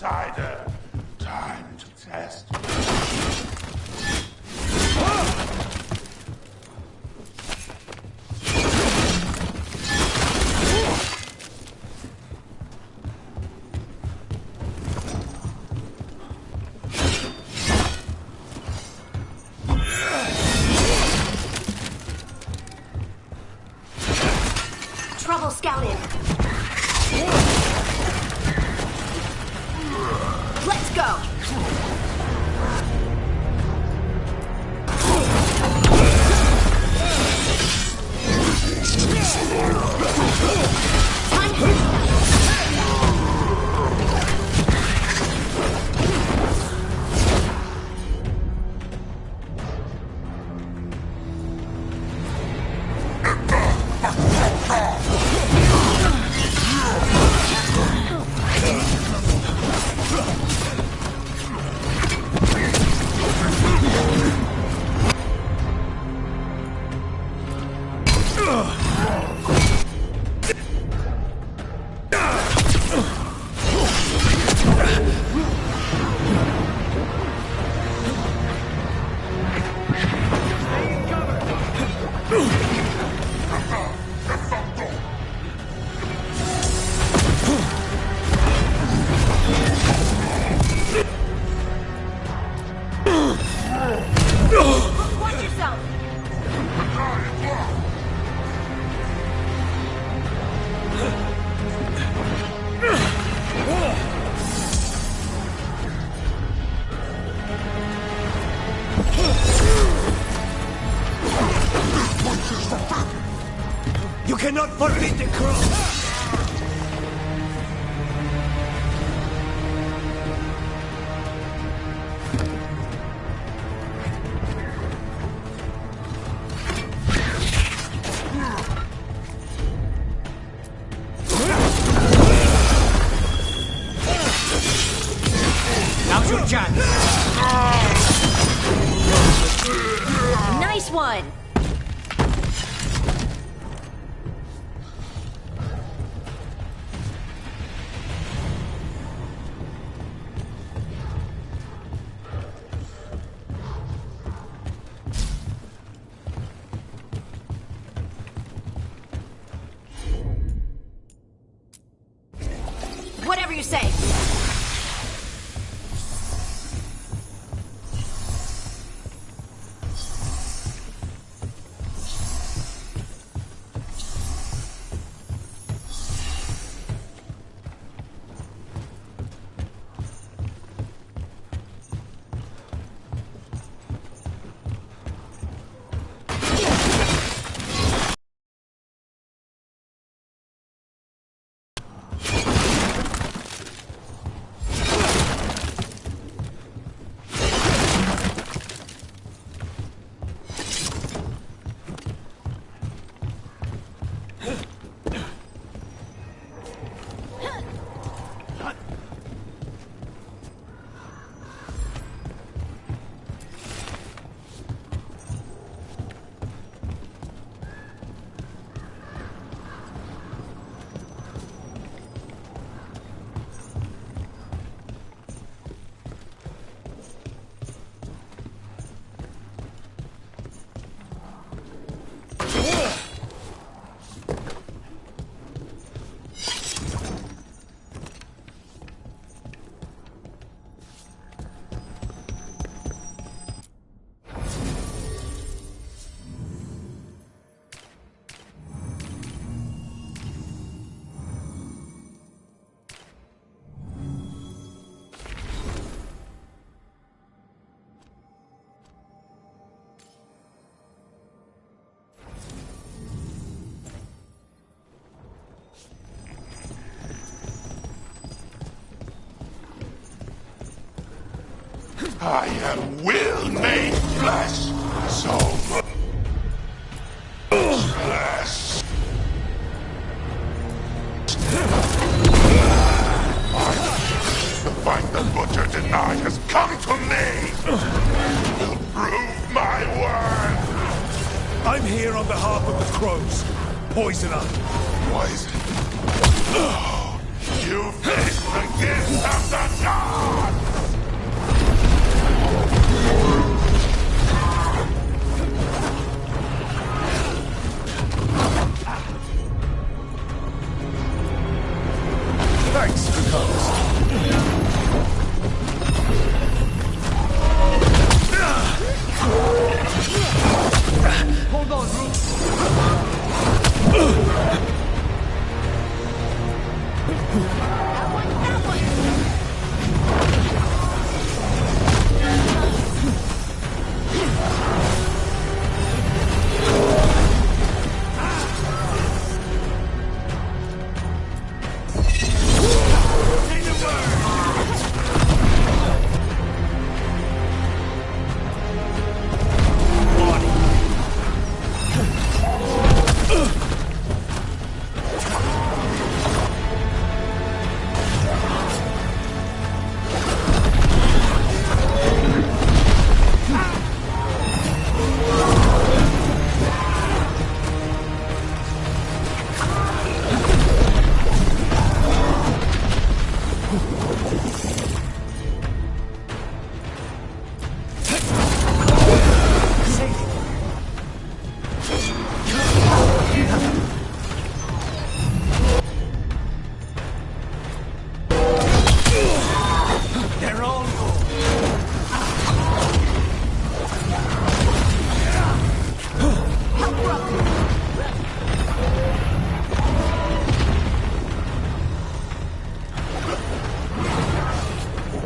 outsider. Time to test. Trouble scouted. Let's go. Watch yourself. You cannot forbid the cross! Now's your chance! Nice one. Whatever you say. I am will made flesh, so flesh. The fight the butcher denied has come to me. Will prove my worth. I'm here on behalf of the crows. Poisoner. Poison. Oh, you face the gift of the dark.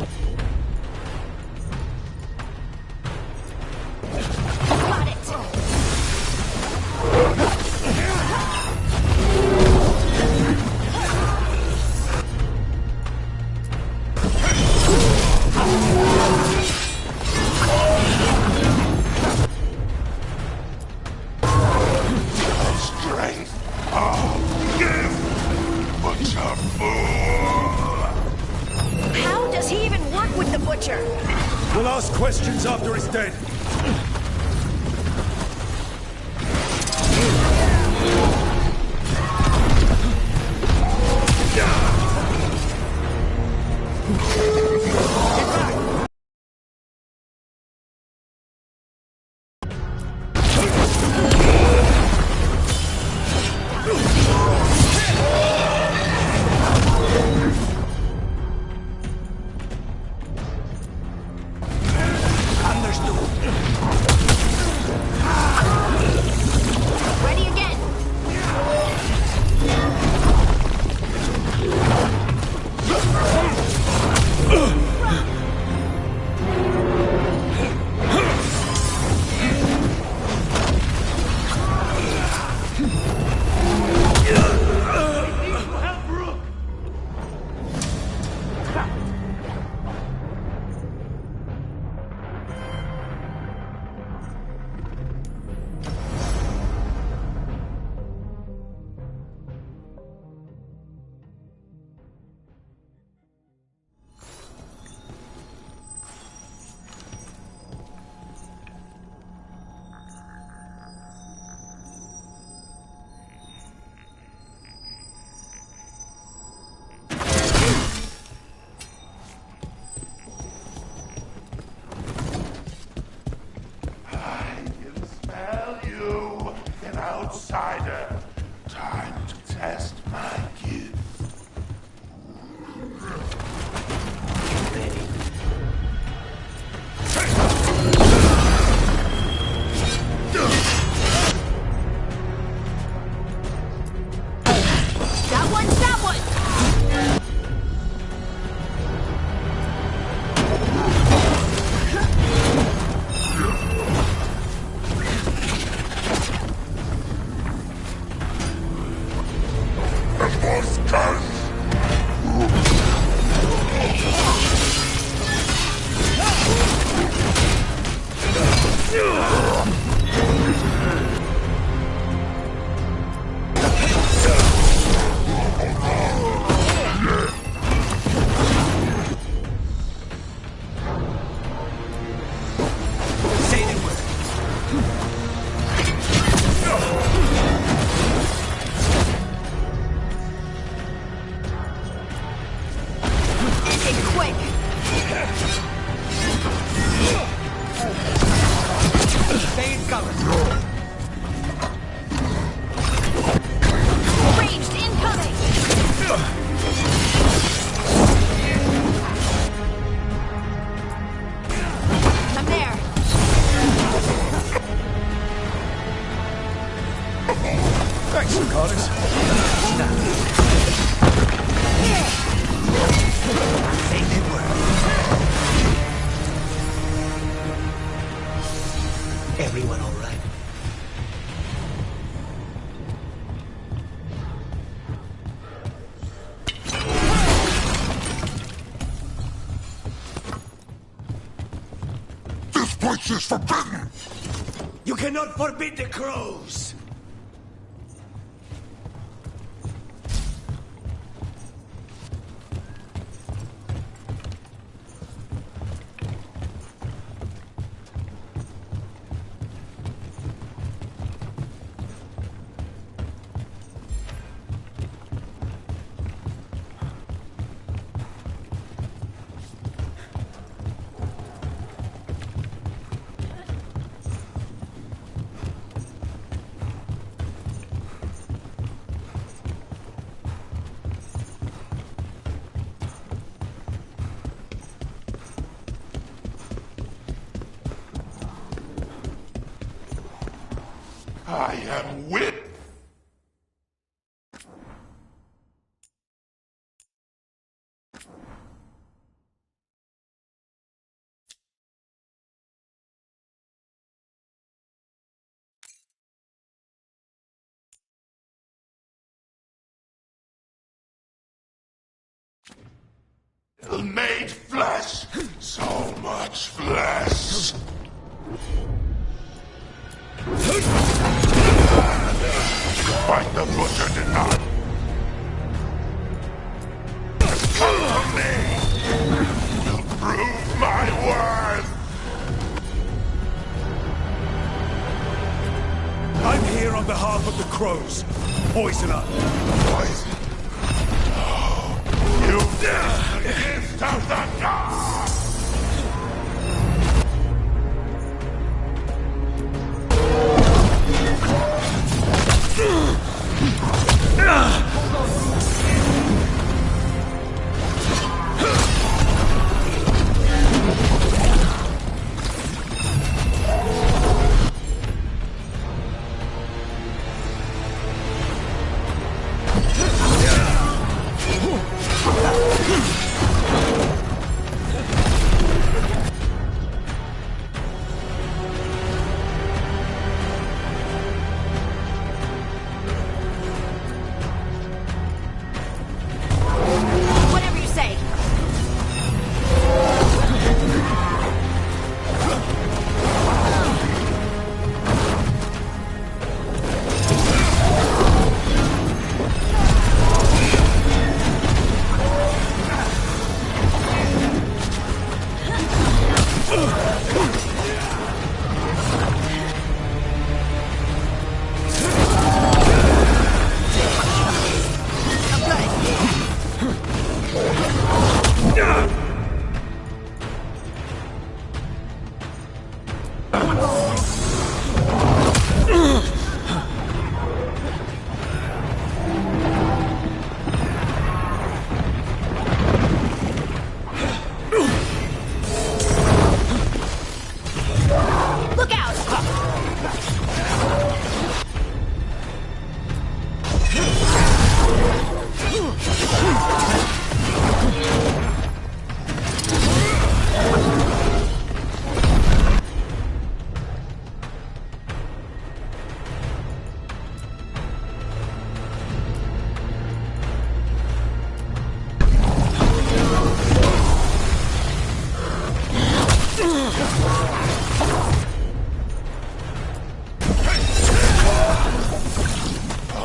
Got it! Strength of gift. Butcher fool. How does he even work with the butcher? We'll ask questions after he's dead. Ready again! I can smell you, an outsider. Time to test my gift. That one's that one! Say the word. Think quick! Veilguard. Ranged incoming! I'm there! Thanks, Carlos. Say the word. Everyone all right? This place is forbidden. You cannot forbid the crows. I am wit. Made flesh! So much flesh! Fight the butcher did not! Come to me! Will prove my worth! I'm here on behalf of the crows. Poisoner. Poison? You dare the gift of the gods! Whatever you say. Look out!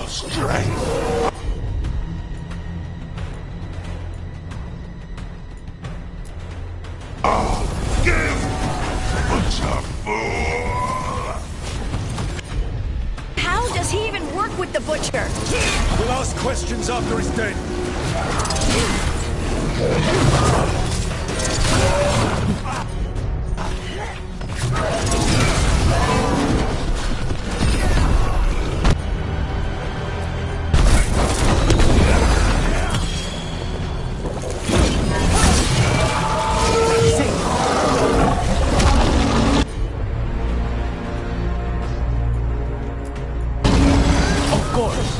Strength! Oh, give! What's a fool! How does he even work with the butcher? We'll ask questions after he's dead. Of course.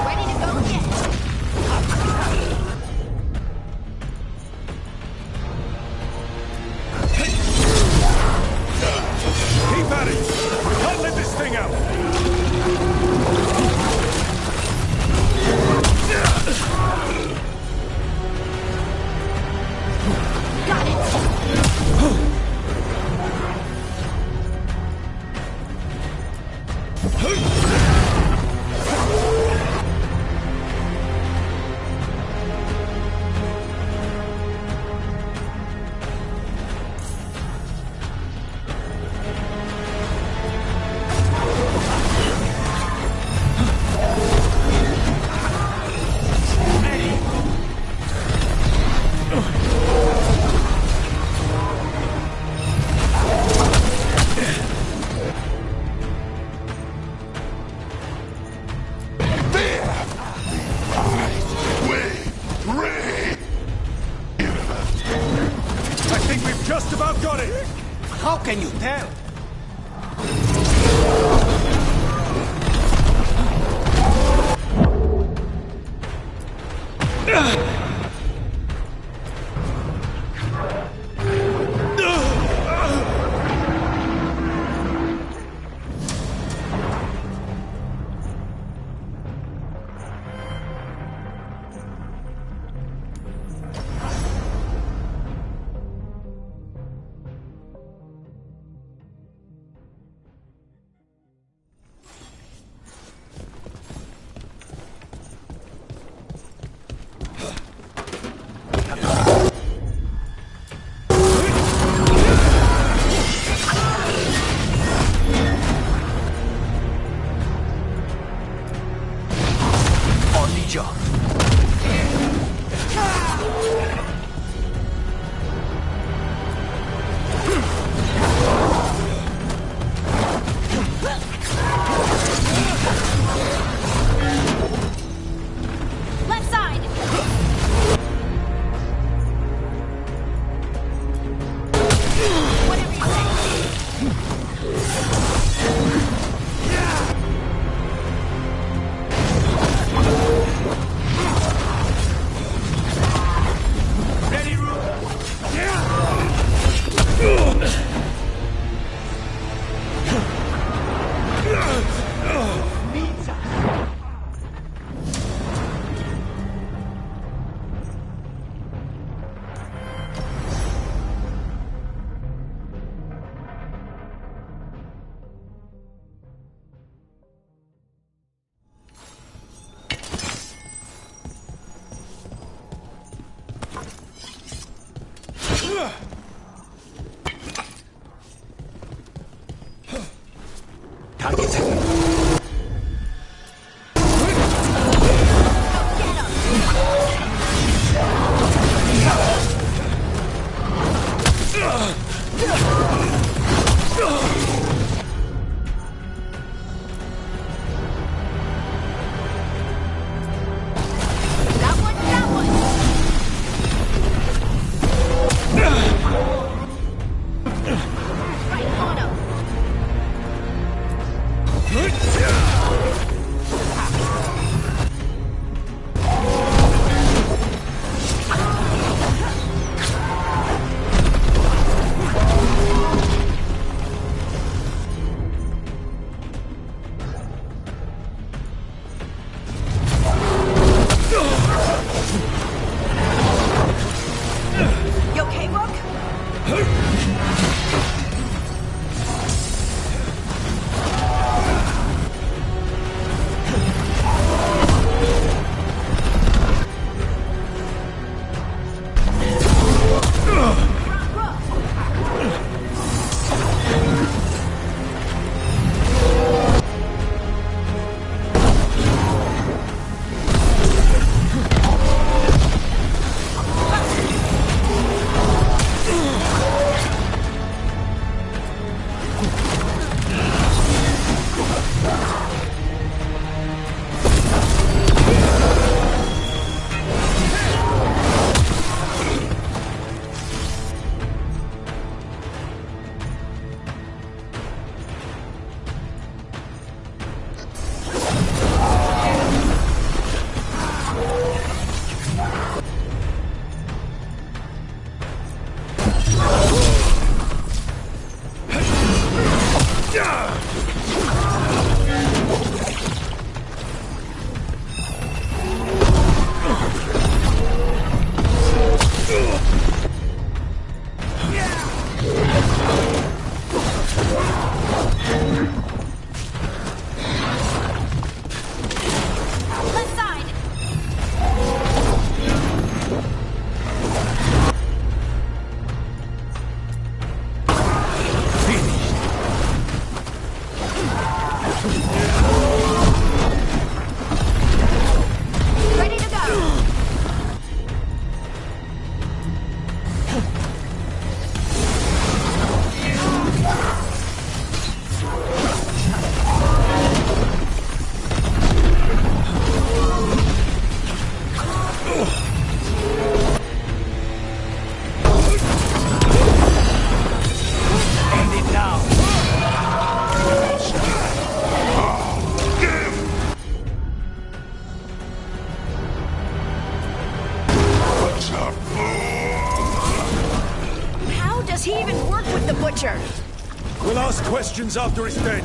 Ready to go yet? Keep at it. We can't let this thing out. Got it! I think we've just about got it. How can you tell? Target's hit. Does he even work with the Butcher? We'll ask questions after he's dead.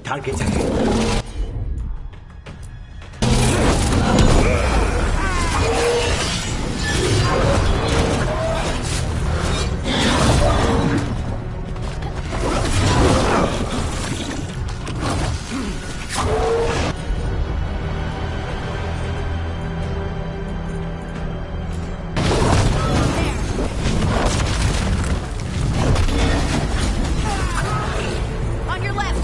Targets ahead. On your left!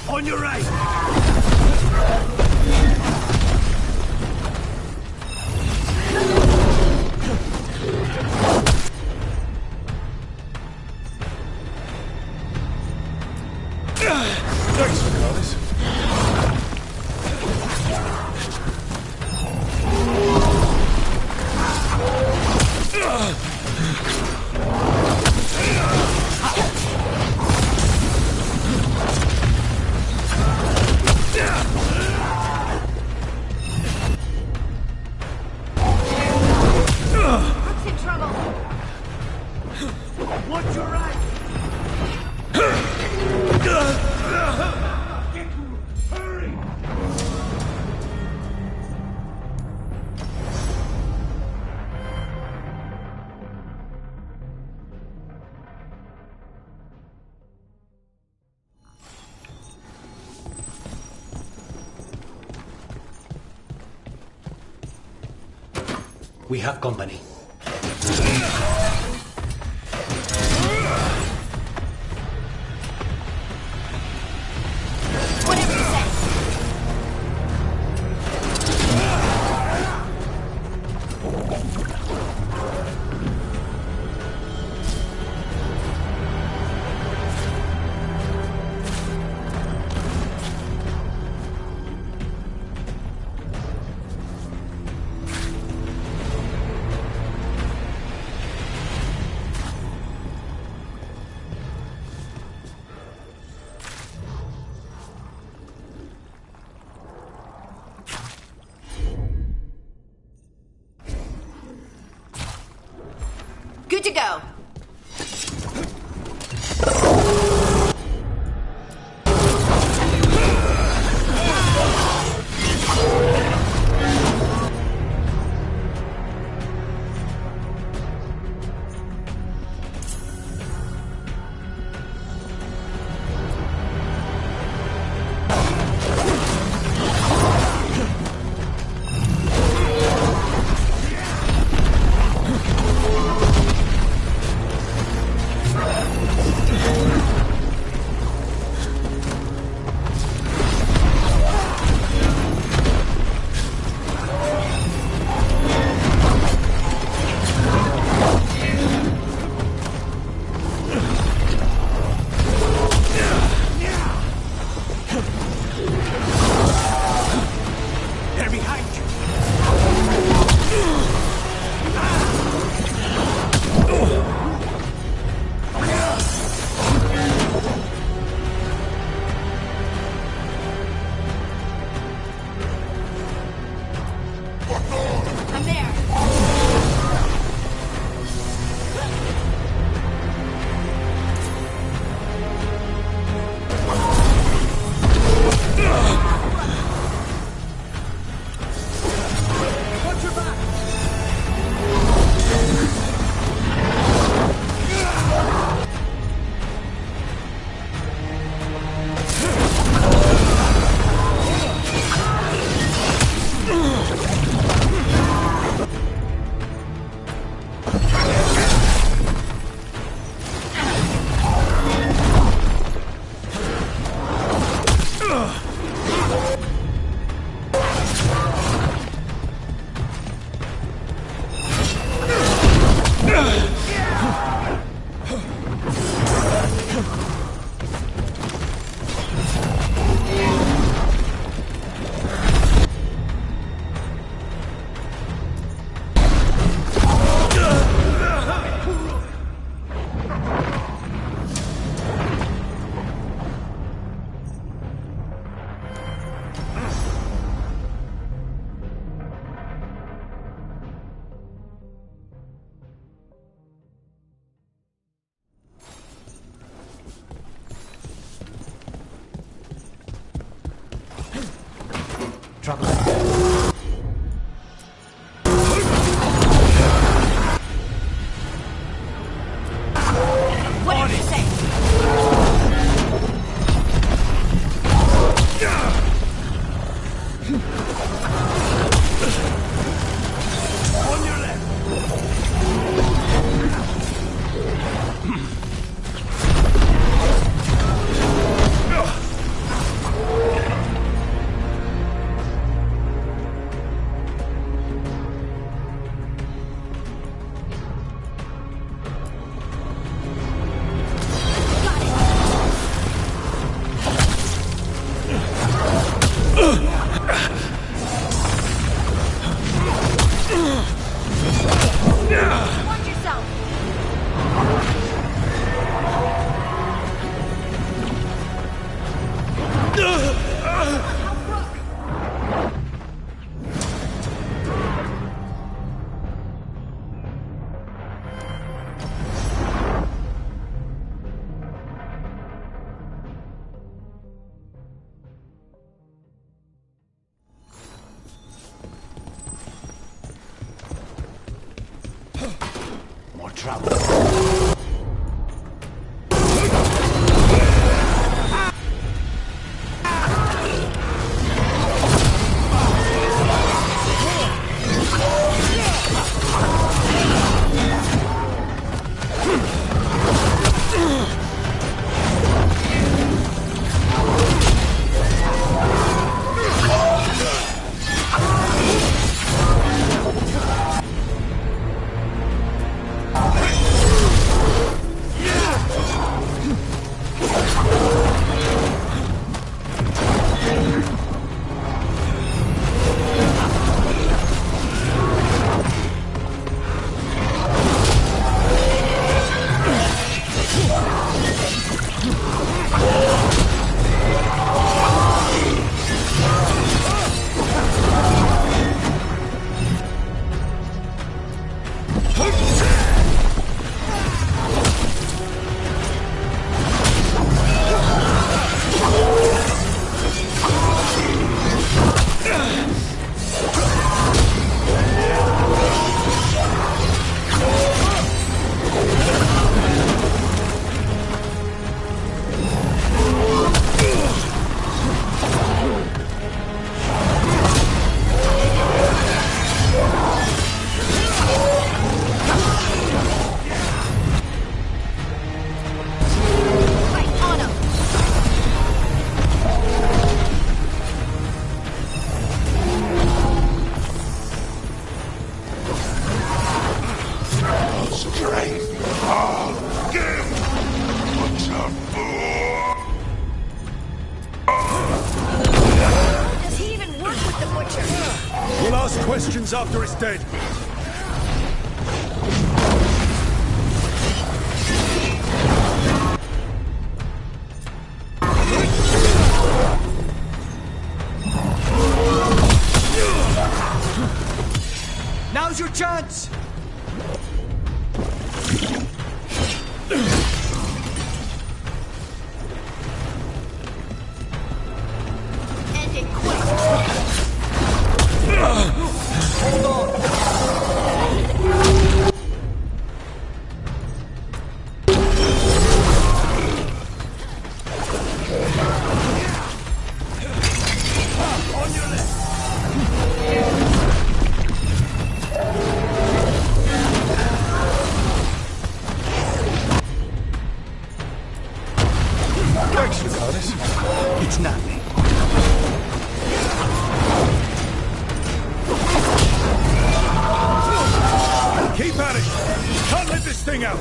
On your right! Thanks, Carlos. Rook's in trouble! Watch your right! Hurry! We have company. Whatever you say! Good to go! trouble. What did you say? On your left! Watch yourself. More trouble. Right on him. Strength of give butcher fool. How does he even work with the butcher? We'll ask questions after it's dead. Now's your chance! End it quick. Hold on! On your left! Thanks, Lucanus. It's nothing. Keep at it! Can't let this thing out!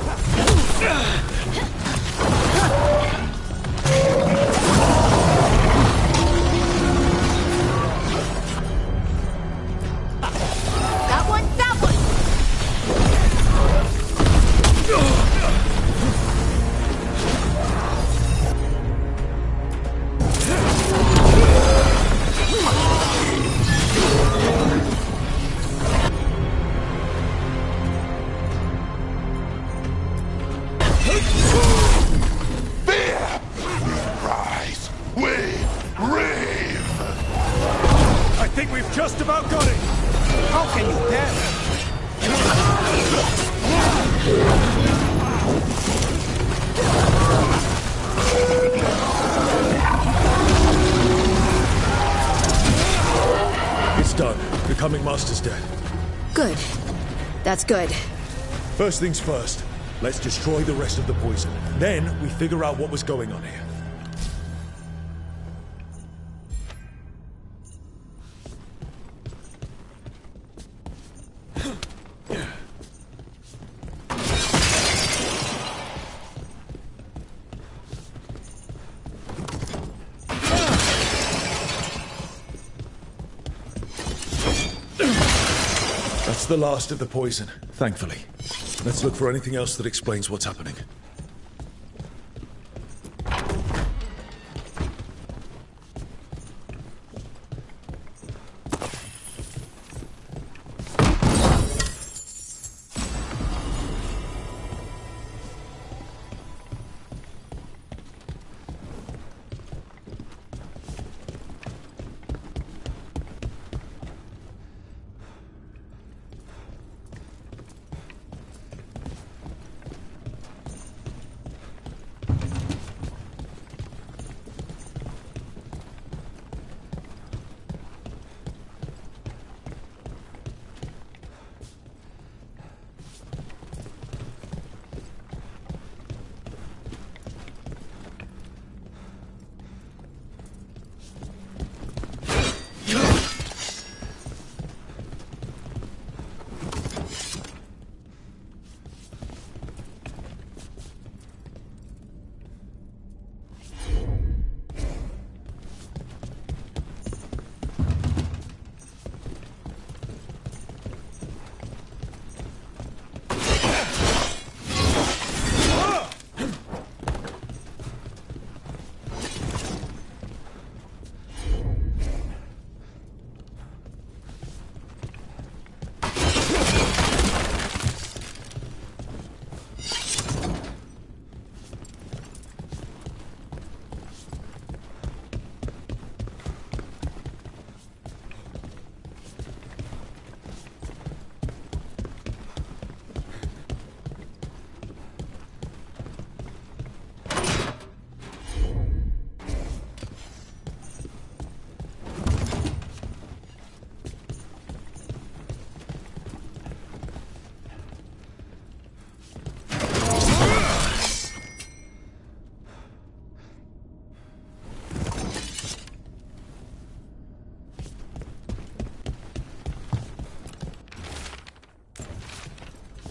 That one, that one. Good. That's good. First things first. Let's destroy the rest of the poison. Then we figure out what was going on here. That's the last of the poison, thankfully. Let's look for anything else that explains what's happening.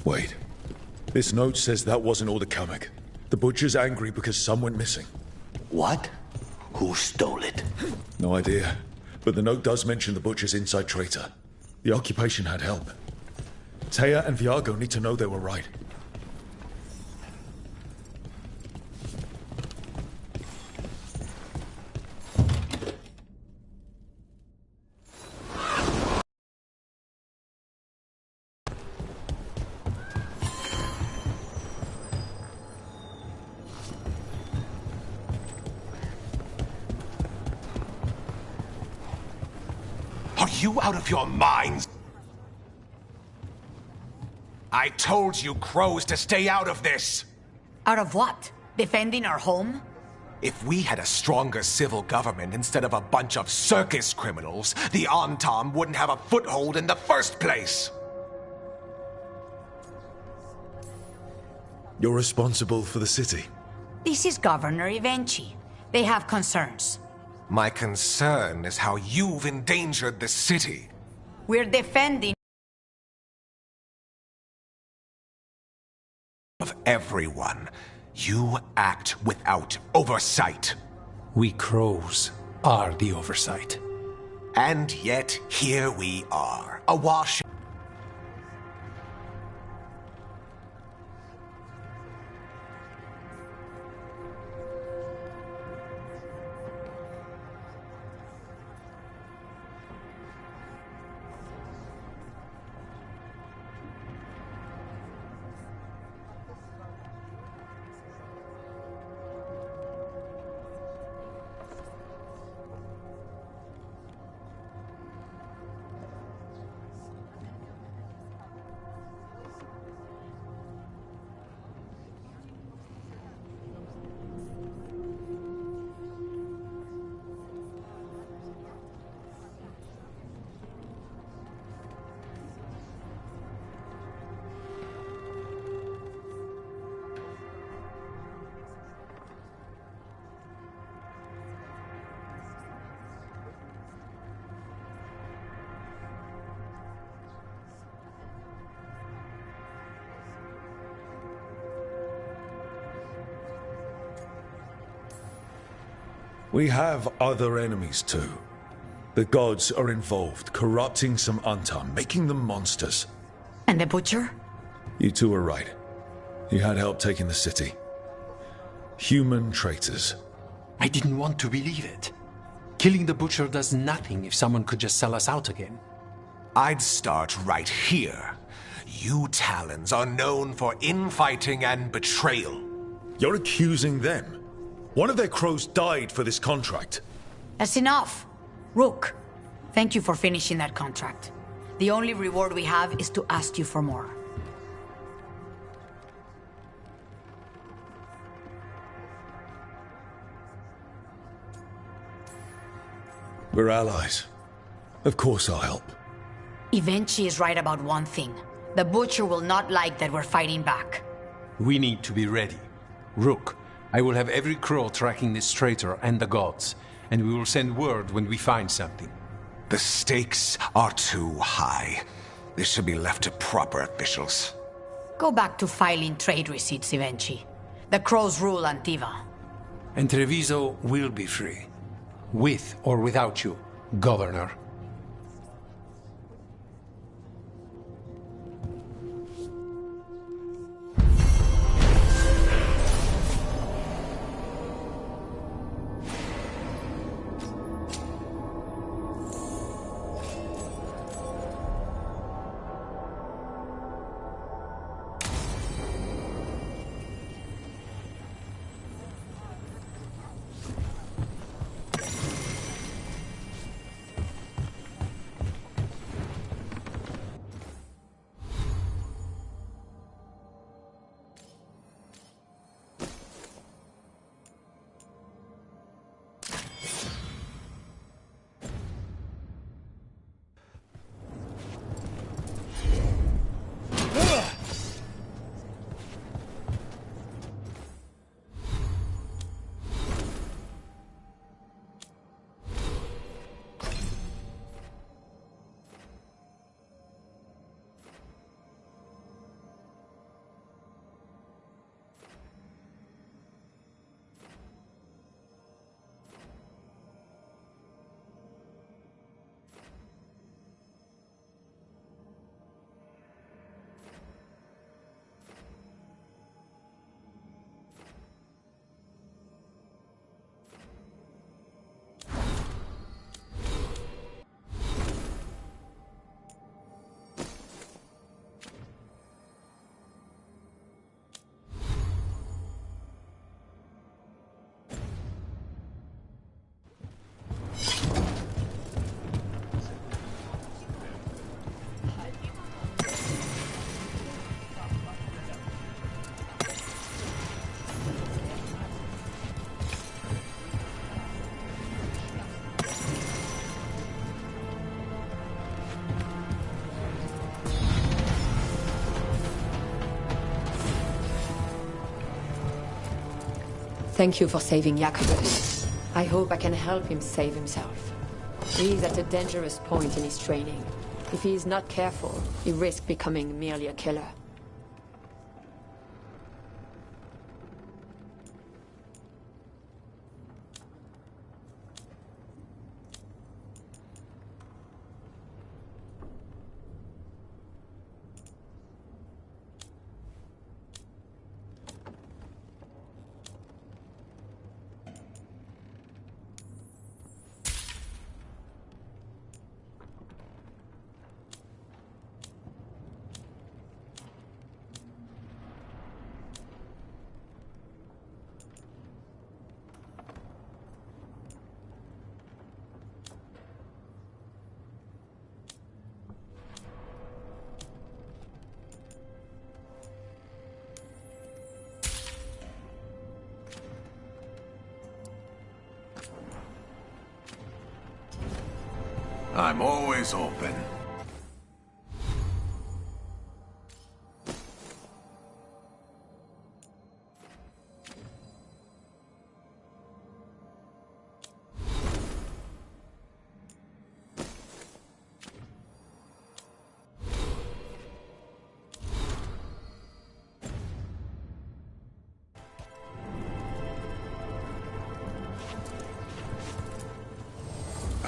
Wait. This note says that wasn't all the Kamek. The Butcher's angry because some went missing. What? Who stole it? No idea. But the note does mention the Butcher's inside traitor. The occupation had help. Taya and Viago need to know they were right. Are you out of your minds? I told you crows to stay out of this! Out of what? Defending our home? If we had a stronger civil government instead of a bunch of circus criminals, the Antam wouldn't have a foothold in the first place! You're responsible for the city. This is Governor Evenchi. They have concerns. My concern is how you've endangered the city. We're defending Of everyone. You act without oversight. We crows are the oversight. And yet, here we are, awash. We have other enemies too. The gods are involved, corrupting some Untom, making them monsters. And the Butcher? You two are right. He had help taking the city. Human traitors. I didn't want to believe it. Killing the Butcher does nothing if someone could just sell us out again. I'd start right here. You Talons are known for infighting and betrayal. You're accusing them. One of their crows died for this contract. That's enough. Rook, thank you for finishing that contract. The only reward we have is to ask you for more. We're allies. Of course I'll help. Evenchi is right about one thing. The Butcher will not like that we're fighting back. We need to be ready. Rook, I will have every crow tracking this traitor and the gods, and we will send word when we find something. The stakes are too high. This should be left to proper officials. Go back to filing trade receipts, Evenchi. The crows rule Antiva. And Treviso will be free. With or without you, Governor. Thank you for saving Jacobus. I hope I can help him save himself. He is at a dangerous point in his training. If he is not careful, he risks becoming merely a killer. I'm always open.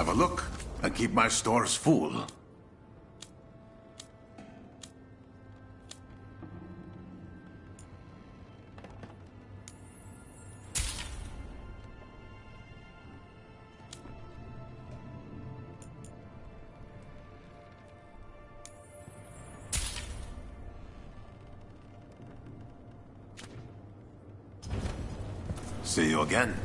Have a look and keep my stores full. See you again.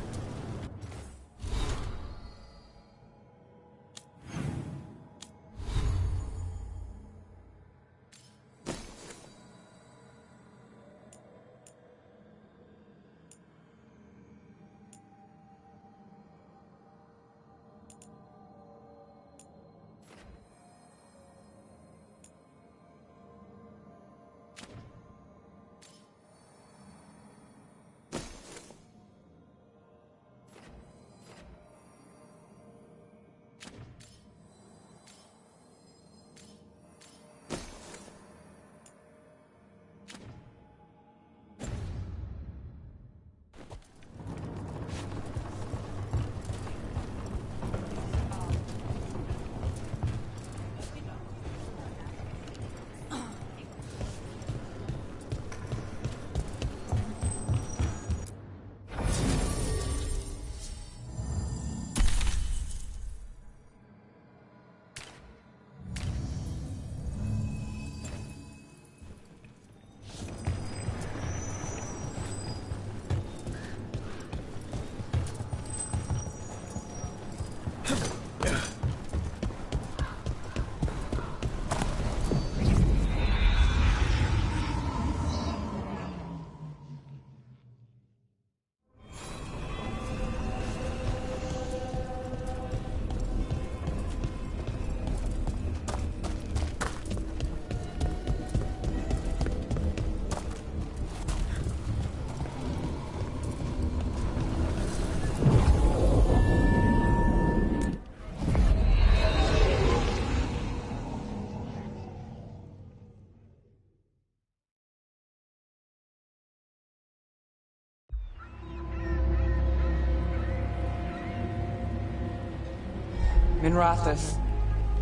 Minrathous,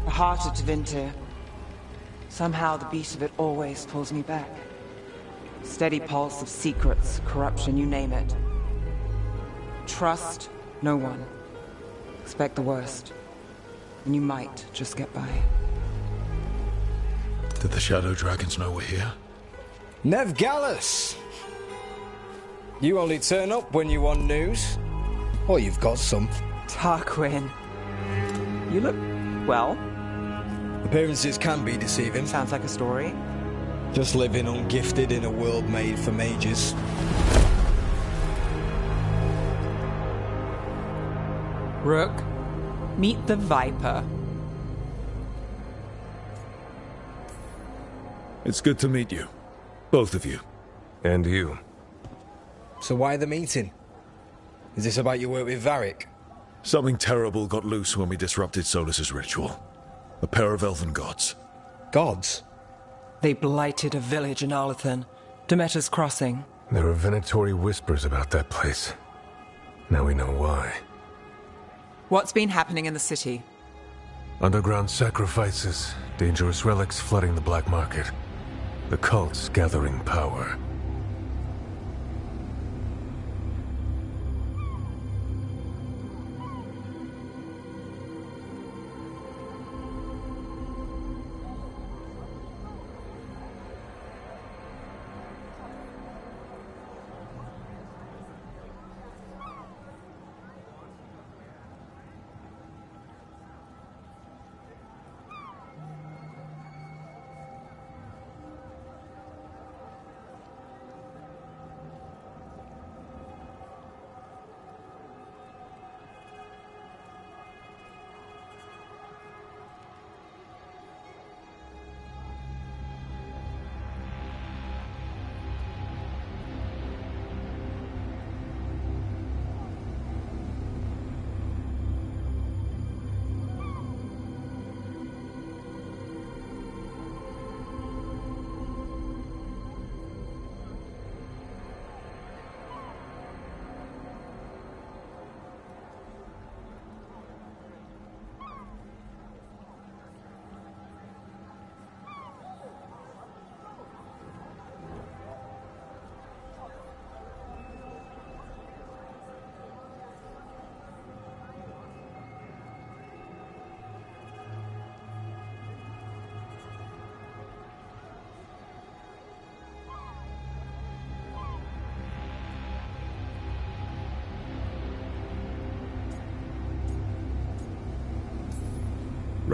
the heart of Tevinter. Somehow the beat of it always pulls me back. Steady pulse of secrets, corruption, you name it. Trust no one. Expect the worst. And you might just get by. Did the Shadow Dragons know we're here? Nev Gallus! You only turn up when you want news. Or you've got some. Tarquin. You look, well. Appearances can be deceiving. Sounds like a story. Just living ungifted in a world made for mages. Rook, meet the Viper. It's good to meet you. Both of you. And you. So why the meeting? Is this about your work with Varric? Something terrible got loose when we disrupted Solus's ritual. A pair of elven gods. Gods? They blighted a village in Arlathan, Demeter's Crossing. There are venatory whispers about that place. Now we know why. What's been happening in the city? Underground sacrifices, dangerous relics flooding the black market. The cults gathering power.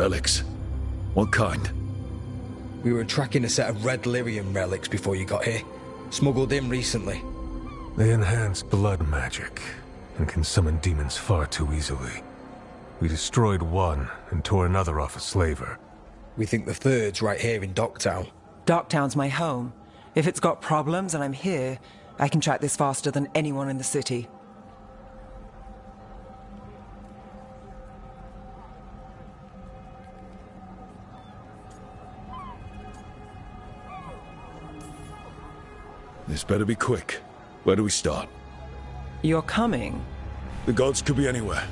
Relics? What kind? We were tracking a set of red lyrium relics before you got here. Smuggled in recently. They enhance blood magic and can summon demons far too easily. We destroyed one and tore another off a slaver. We think the third's right here in Docktown. Docktown's my home. If it's got problems and I'm here, I can track this faster than anyone in the city. This better be quick. Where do we start? You're coming? The gods could be anywhere.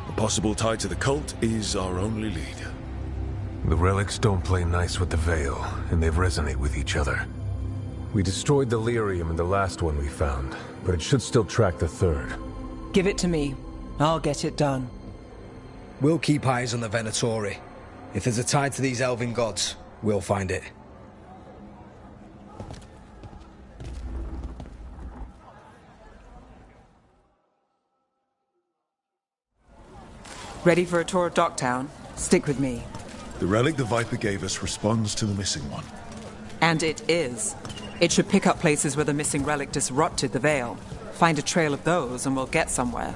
A possible tie to the cult is our only lead. The relics don't play nice with the Veil, and they resonate with each other. We destroyed the lyrium in the last one we found, but it should still track the third. Give it to me. I'll get it done. We'll keep eyes on the Venatori. If there's a tie to these elven gods, we'll find it. Ready for a tour of Docktown? Stick with me. The relic the Viper gave us responds to the missing one. And it is. It should pick up places where the missing relic disrupted the Veil. Find a trail of those and we'll get somewhere.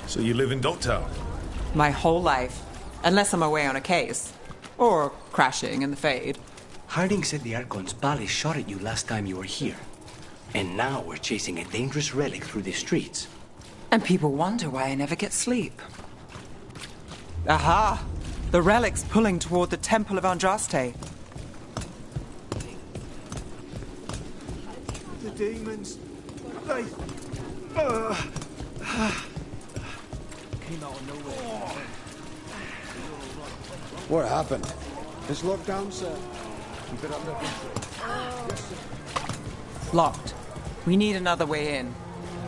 So you live in Docktown? My whole life. Unless I'm away on a case. Or crashing in the Fade. Harding said the Archon's bally shot at you last time you were here. And now we're chasing a dangerous relic through the streets. And people wonder why I never get sleep. Aha! The relic's pulling toward the Temple of Andraste. The demons, they... Came out of nowhere. What happened? It's locked down, sir. Keep it under control. Locked. We need another way in.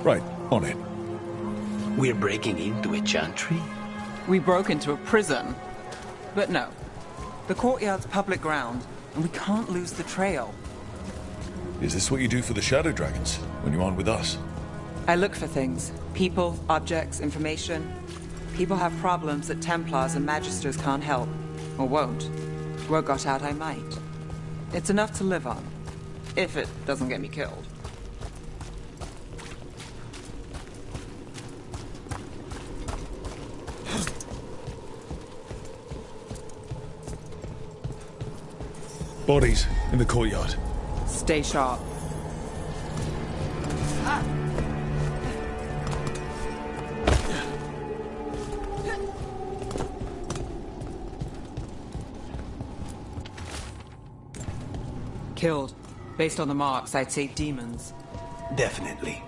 Right, on it. We're breaking into a chantry? We broke into a prison. But no. The courtyard's public ground, and we can't lose the trail. Is this what you do for the Shadow Dragons, when you aren't with us? I look for things. People, objects, information. People have problems that Templars and Magisters can't help. Or won't. Word got out I might. It's enough to live on. If it doesn't get me killed. Bodies in the courtyard. Stay sharp. Killed. Based on the marks, I'd say demons. Definitely.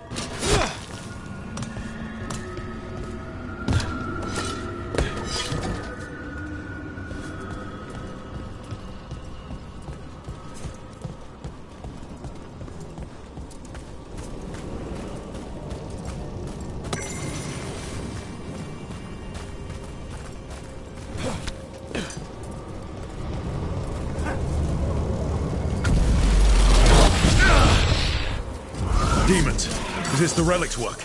Demons. Is this the relic's work?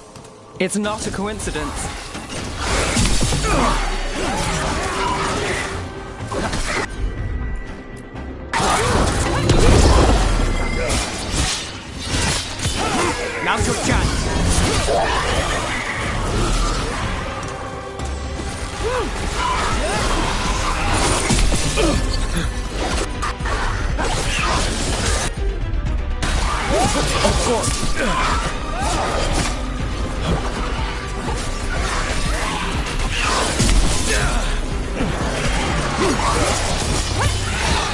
It's not a coincidence. Now's your chance. Of course.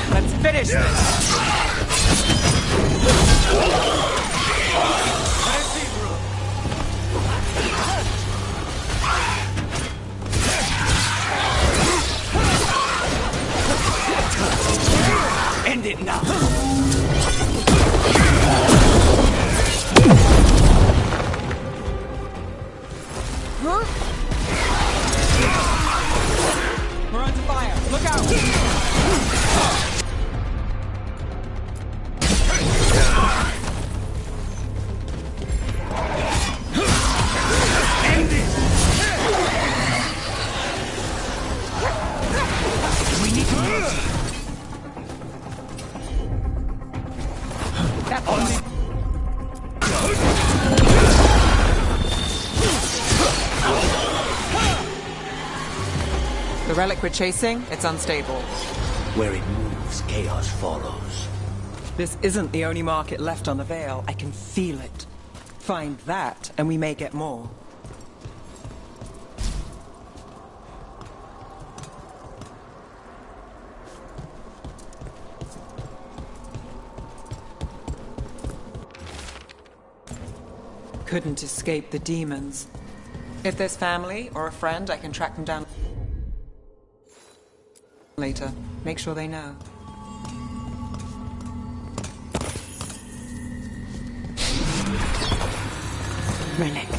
Let's finish this. End it now. We're under fire. Look out! End it! Careful! The relic we're chasing, it's unstable. Where it moves, chaos follows. This isn't the only market left on the Veil. I can feel it. Find that, and we may get more. Couldn't escape the demons. If there's family or a friend, I can track them down later. Make sure they know. Relic.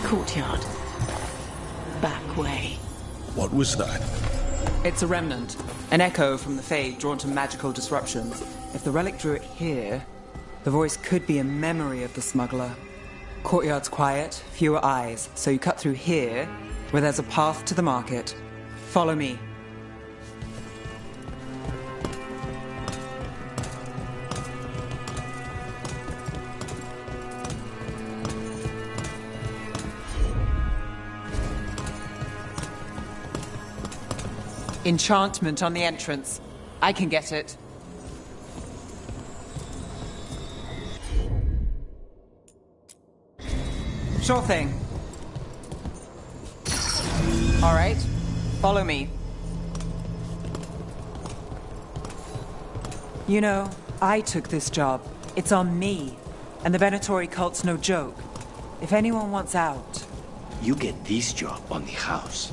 Courtyard. Back way. What was that? It's a remnant. An echo from the Fade drawn to magical disruptions. If the relic drew it here, the voice could be a memory of the smuggler. Courtyard's quiet, fewer eyes, so you cut through here, where there's a path to the market. Follow me. Enchantment on the entrance. I can get it. Sure thing. All right, follow me. You know, I took this job. It's on me. And the Venatori cult's no joke. If anyone wants out... You get this job on the house.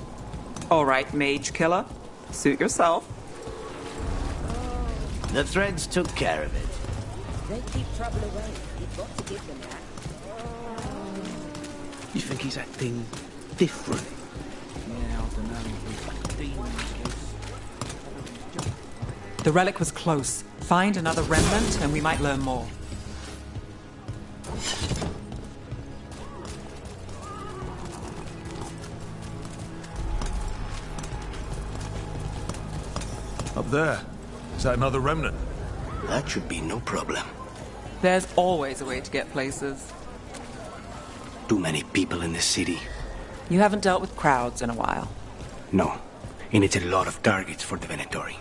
All right, mage killer. Suit yourself. The threads took care of it. They keep trouble away. You've got to give them that. You think he's acting different? Yeah, I don't know. The relic was close. Find another remnant and we might learn more. Up there. Is that another remnant? That should be no problem. There's always a way to get places. Too many people in the city. You haven't dealt with crowds in a while. No, and it's a lot of targets for the Venatori.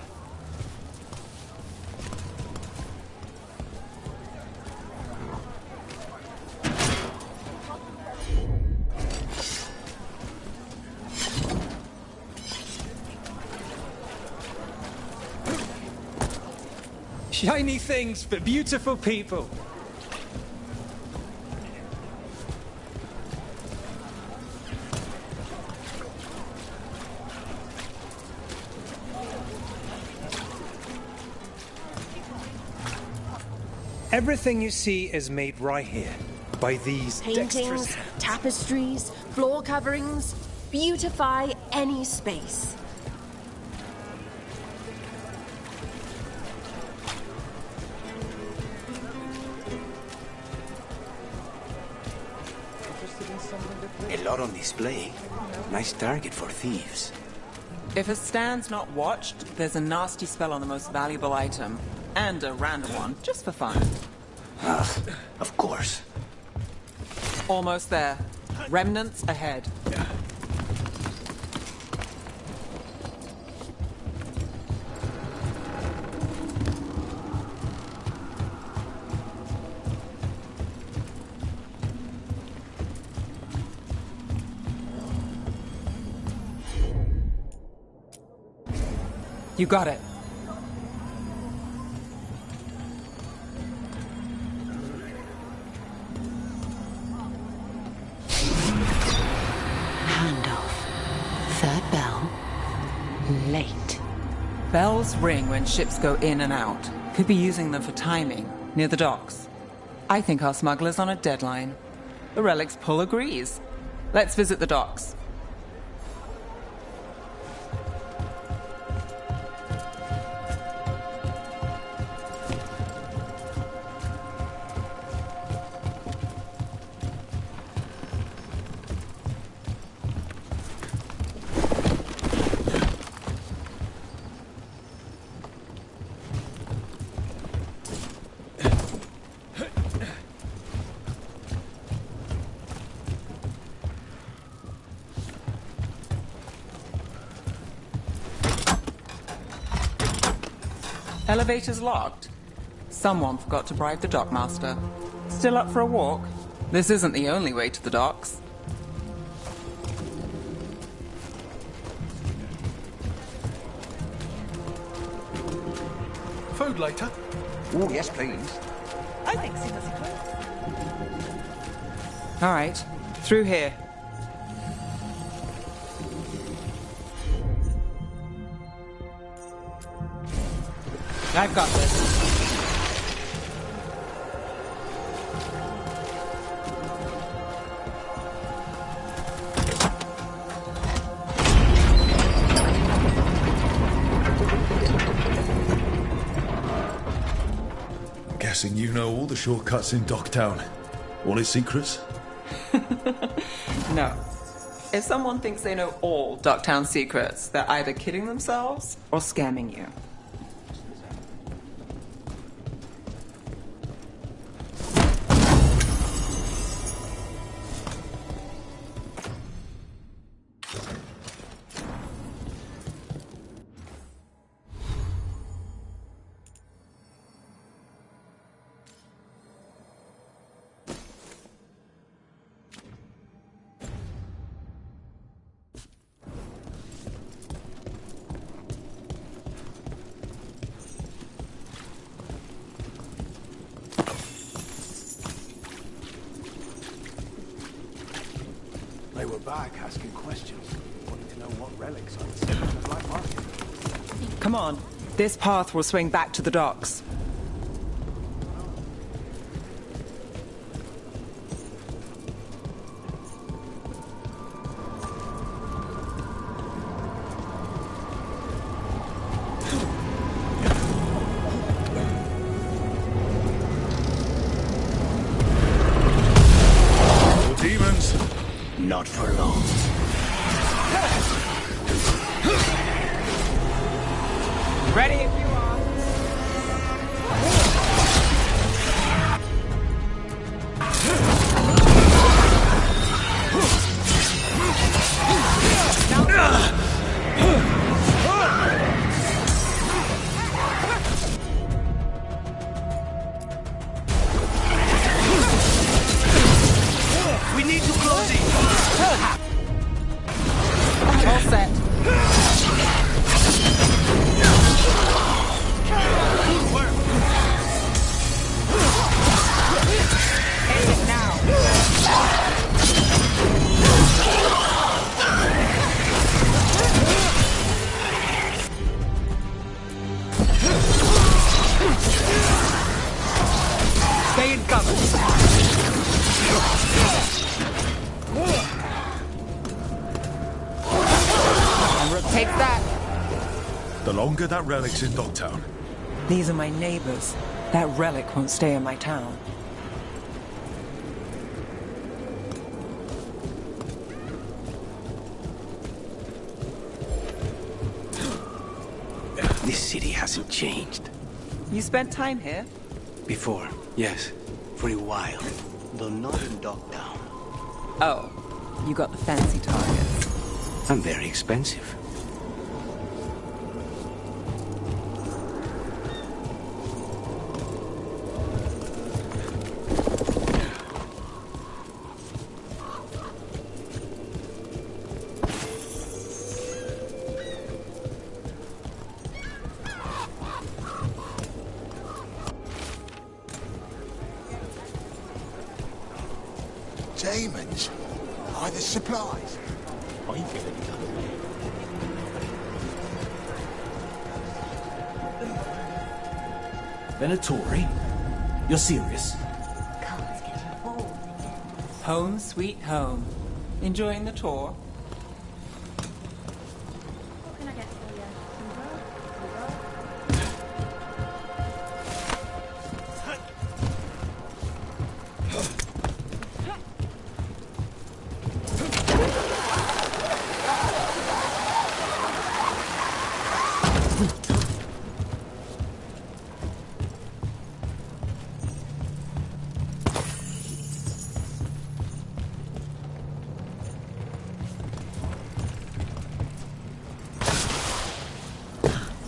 Shiny things for beautiful people. Everything you see is made right here, by these dexterous Paintings, hands. tapestries, floor coverings, beautify any space. A lot on display. Nice target for thieves. If a stand's not watched, there's a nasty spell on the most valuable item. And a random one, just for fun. Of course. Almost there. Remnants ahead. You got it. Third bell. Late. Bells ring when ships go in and out. Could be using them for timing, near the docks. I think our smuggler's on a deadline. The relic's pull agrees. Let's visit the docks. Elevator's locked. Someone forgot to bribe the dockmaster. Still up for a walk? This isn't the only way to the docks. Food later? Oh, yes, please. I think so, does it? All right, through here. I've got this. Guessing you know all the shortcuts in Docktown. All its secrets? No. If someone thinks they know all Docktown secrets, they're either kidding themselves or scamming you. They were back asking questions, wanting to know what relics I'd seen on the black market. Come on. This path will swing back to the docks. Not for long. Ready if you are. We need to close it. All set. Good work. Take it now. Stay in cover. Take that. The longer that relic's in Docktown. These are my neighbors. That relic won't stay in my town. This city hasn't changed. You spent time here? Before, yes. For a while. Though not in Docktown. Oh, you got the fancy targets. I'm very expensive. Demons? Are the supplies? I ain't getting it done. Venatori? You're serious? Home sweet home. Enjoying the tour? What can I get for you?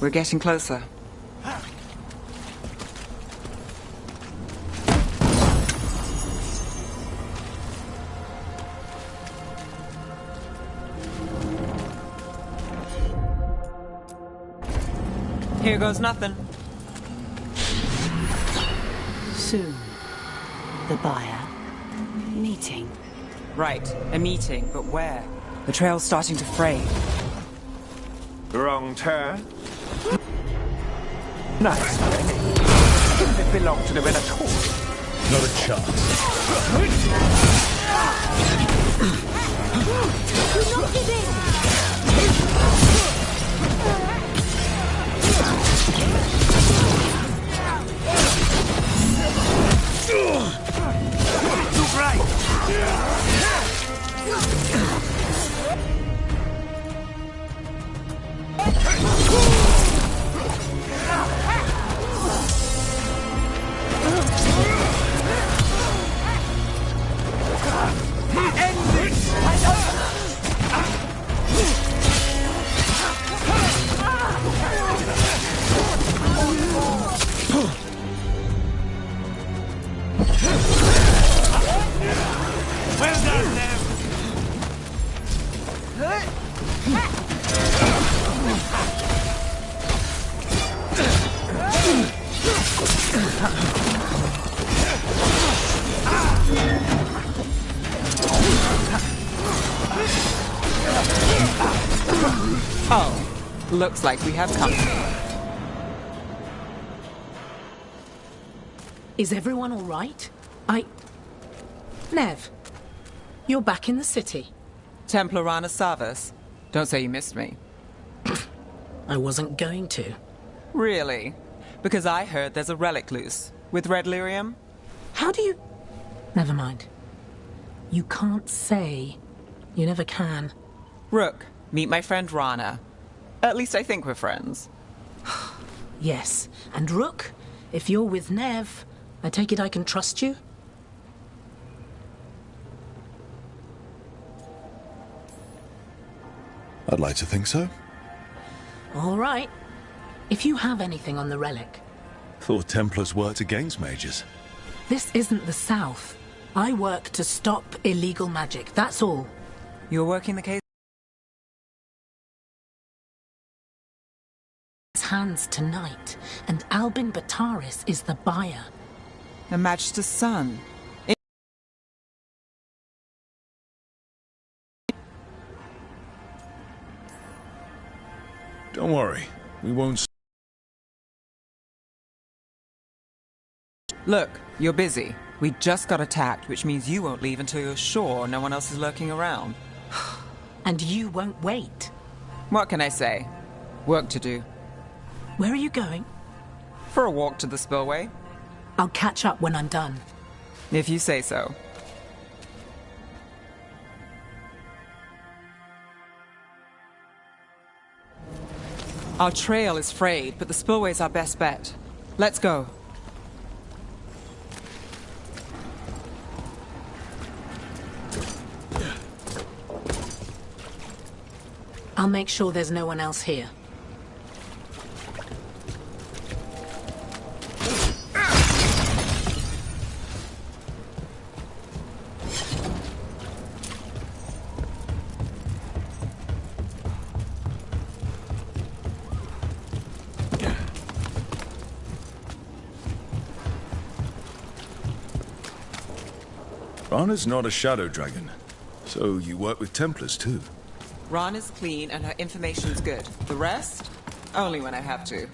We're getting closer. Here goes nothing. Soon, the buyer meeting. Right, a meeting, but where? The trail's starting to fray. Wrong turn. Nice. Didn't it belong to the men at all? Not a chance. Do not give in! Look right! Oh, looks like we have company. Is everyone all right? Nev, you're back in the city. Templar Rana Savas. Don't say you missed me. I wasn't going to. Really? Because I heard there's a relic loose. With red lyrium? How do you... Never mind. You can't say. You never can. Rook, meet my friend Rana. At least I think we're friends. Yes, and Rook, if you're with Nev, I take it I can trust you? I'd like to think so. All right. If you have anything on the relic... Thought Templars worked against mages. This isn't the South. I work to stop illegal magic, that's all. You're working the case? Hands tonight, and Albin Bataris is the buyer. The Magister's son. Don't worry, we won't... Look, you're busy. We just got attacked, which means you won't leave until you're sure no one else is lurking around. And you won't wait. What can I say? Work to do. Where are you going? For a walk to the spillway. I'll catch up when I'm done. If you say so. Our trail is frayed, but the spillway's our best bet. Let's go. I'll make sure there's no one else here. Rana's not a shadow dragon, so you work with Templars too. Rana's clean and her information's good. The rest? Only when I have to.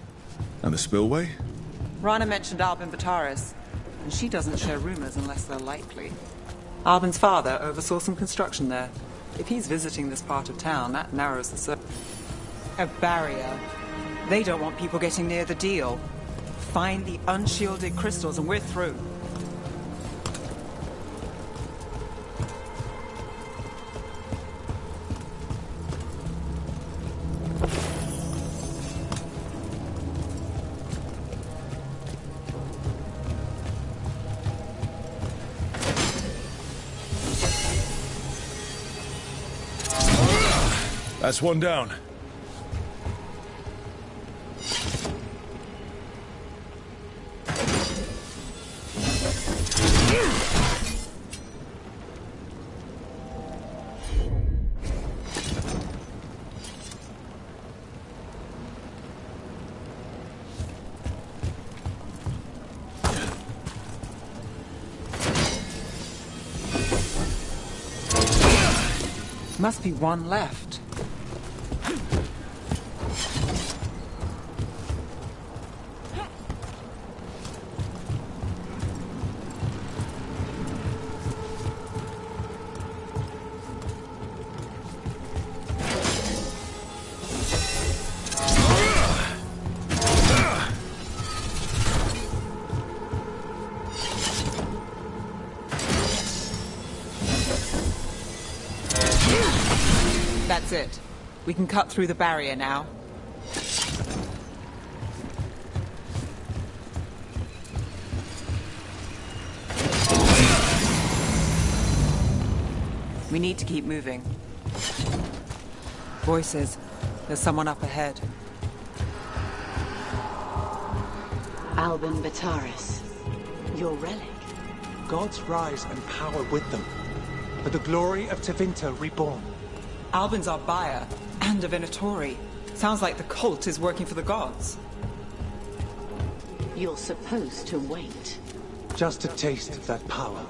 And the spillway? Rana mentioned Albin Bataris, and she doesn't share rumors unless they're likely. Albin's father oversaw some construction there. If he's visiting this part of town, that narrows the search. A barrier. They don't want people getting near the deal. Find the unshielded crystals and we're through. That's one down. Must be one left. That's it. We can cut through the barrier now. We need to keep moving. Voices. There's someone up ahead. Alban Bataris. Your relic. Gods rise and power with them. For the glory of Tevinter reborn. Alban's our buyer, and a Venatori. Sounds like the cult is working for the gods. You're supposed to wait. Just a taste of that power.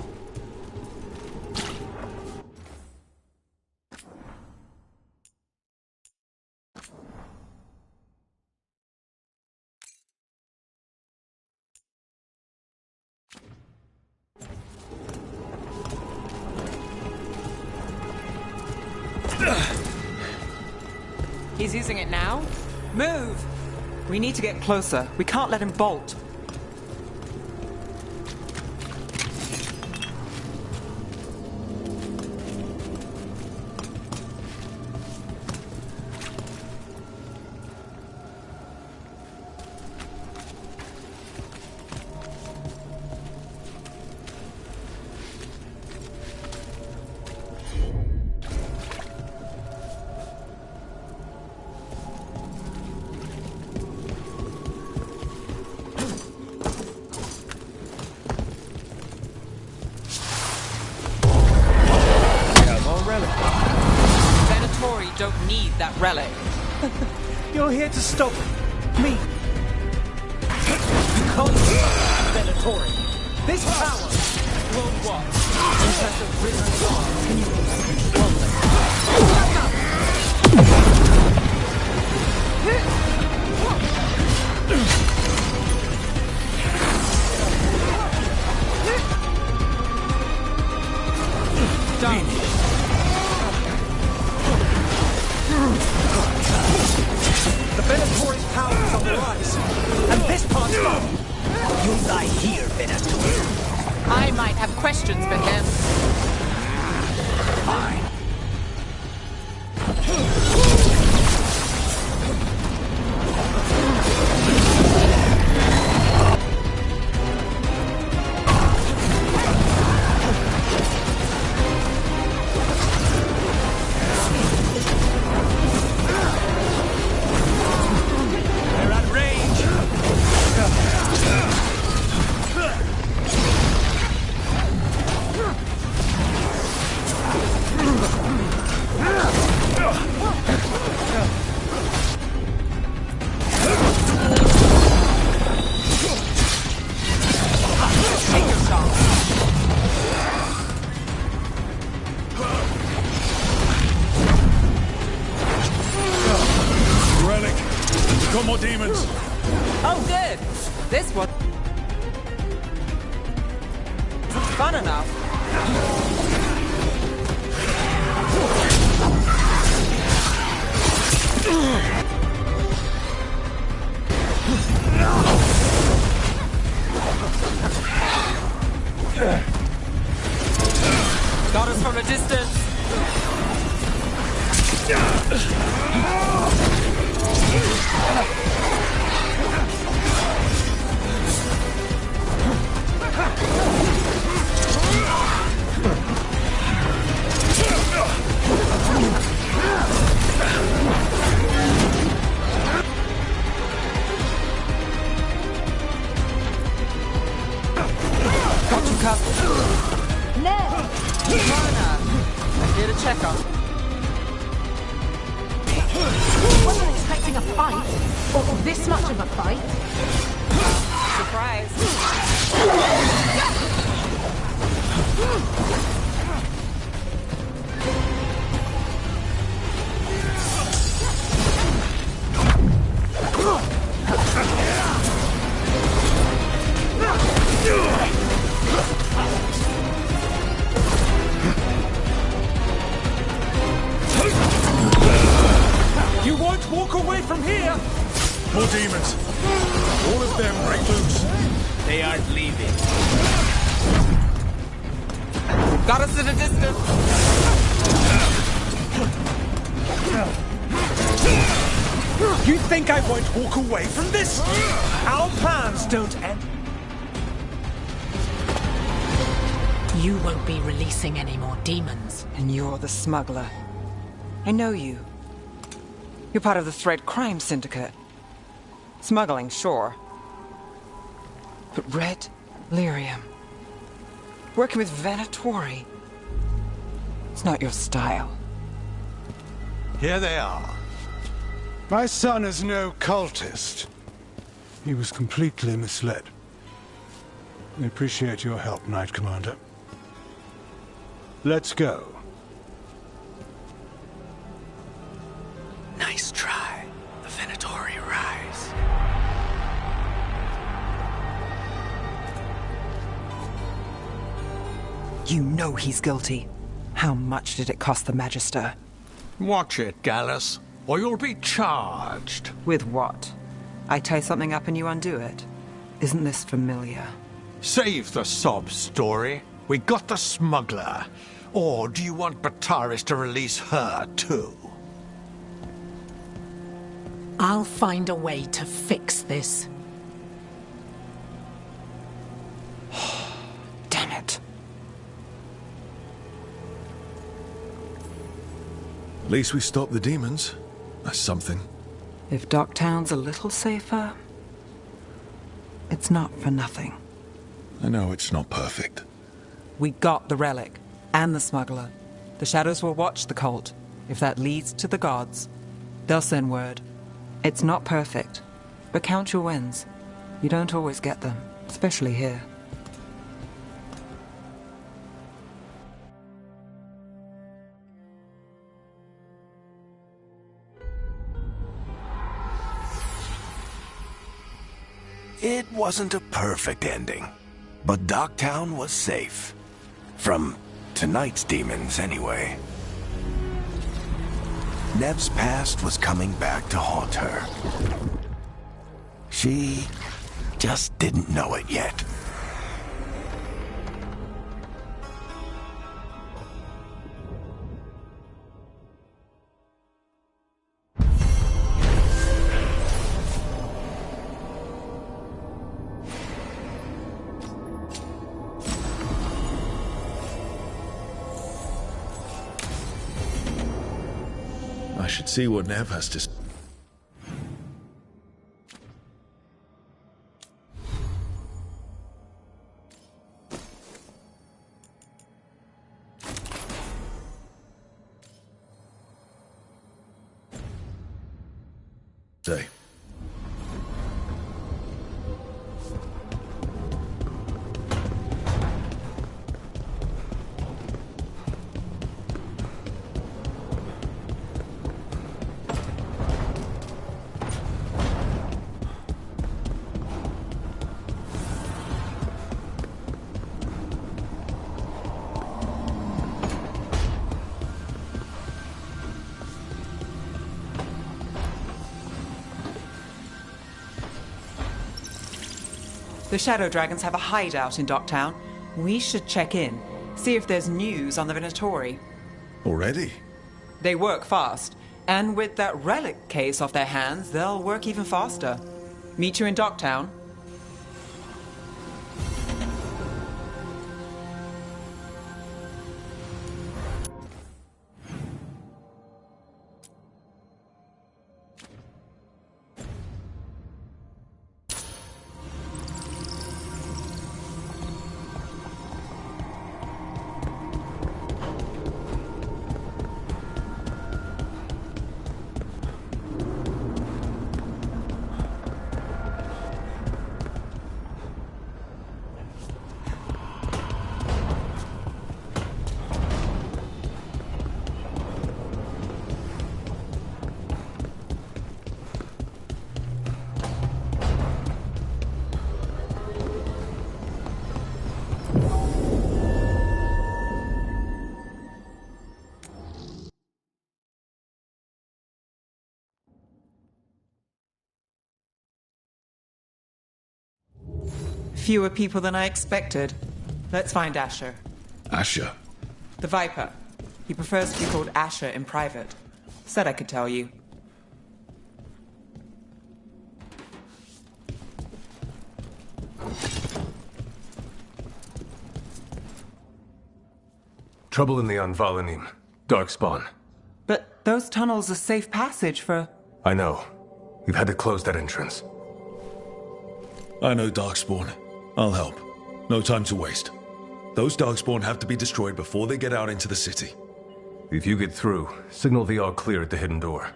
He's using it now? Move! We need to get closer. We can't let him bolt. Don't need that relic. You're here to stop me. You can't stop Venatori. This power will what? Impress a risen god. Can you one The Venatori's power is on the rise, and this part's gone. You'll die here, Venatori. I might have questions for him. Fine. Fun enough. Got us from a distance. Got you covered. No! Lana, here to check on. Wasn't expecting a fight, or this much of a fight. Surprise. They aren't leaving. Got us at a distance. You think I won't walk away from this? Our plans don't end. You won't be releasing any more demons. And you're the smuggler. I know you. You're part of the Thread Crime Syndicate. Smuggling, sure. But Red Lyrium. Working with Venatori. It's not your style. Here they are. My son is no cultist. He was completely misled. I appreciate your help, Knight Commander. Let's go. Nice try. The Venatori rise. You know he's guilty. How much did it cost the Magister? Watch it, Gallus, or you'll be charged. With what? I tie something up and you undo it. Isn't this familiar? Save the sob story. We got the smuggler. Or do you want Bataris to release her, too? I'll find a way to fix this. Damn it. At least we stopped the demons. That's something. If Docktown's a little safer, it's not for nothing. I know it's not perfect. We got the relic, and the smuggler. The Shadows will watch the cult. If that leads to the gods, they'll send word. It's not perfect, but count your wins. You don't always get them, especially here. It wasn't a perfect ending, but Docktown was safe. From tonight's demons, anyway. Nev's past was coming back to haunt her. She just didn't know it yet. I should see what Nev has to say. The Shadow Dragons have a hideout in Docktown. We should check in, see if there's news on the Venatori. Already? They work fast, and with that relic case off their hands, they'll work even faster. Meet you in Docktown. Fewer people than I expected. Let's find Asher. Asher? The Viper. He prefers to be called Asher in private. Said I could tell you. Trouble in the Anvalanim. Darkspawn. But those tunnels are safe passage for... I know. We've had to close that entrance. I know Darkspawn. I'll help. No time to waste. Those Darkspawn have to be destroyed before they get out into the city. If you get through, signal the all clear at the hidden door.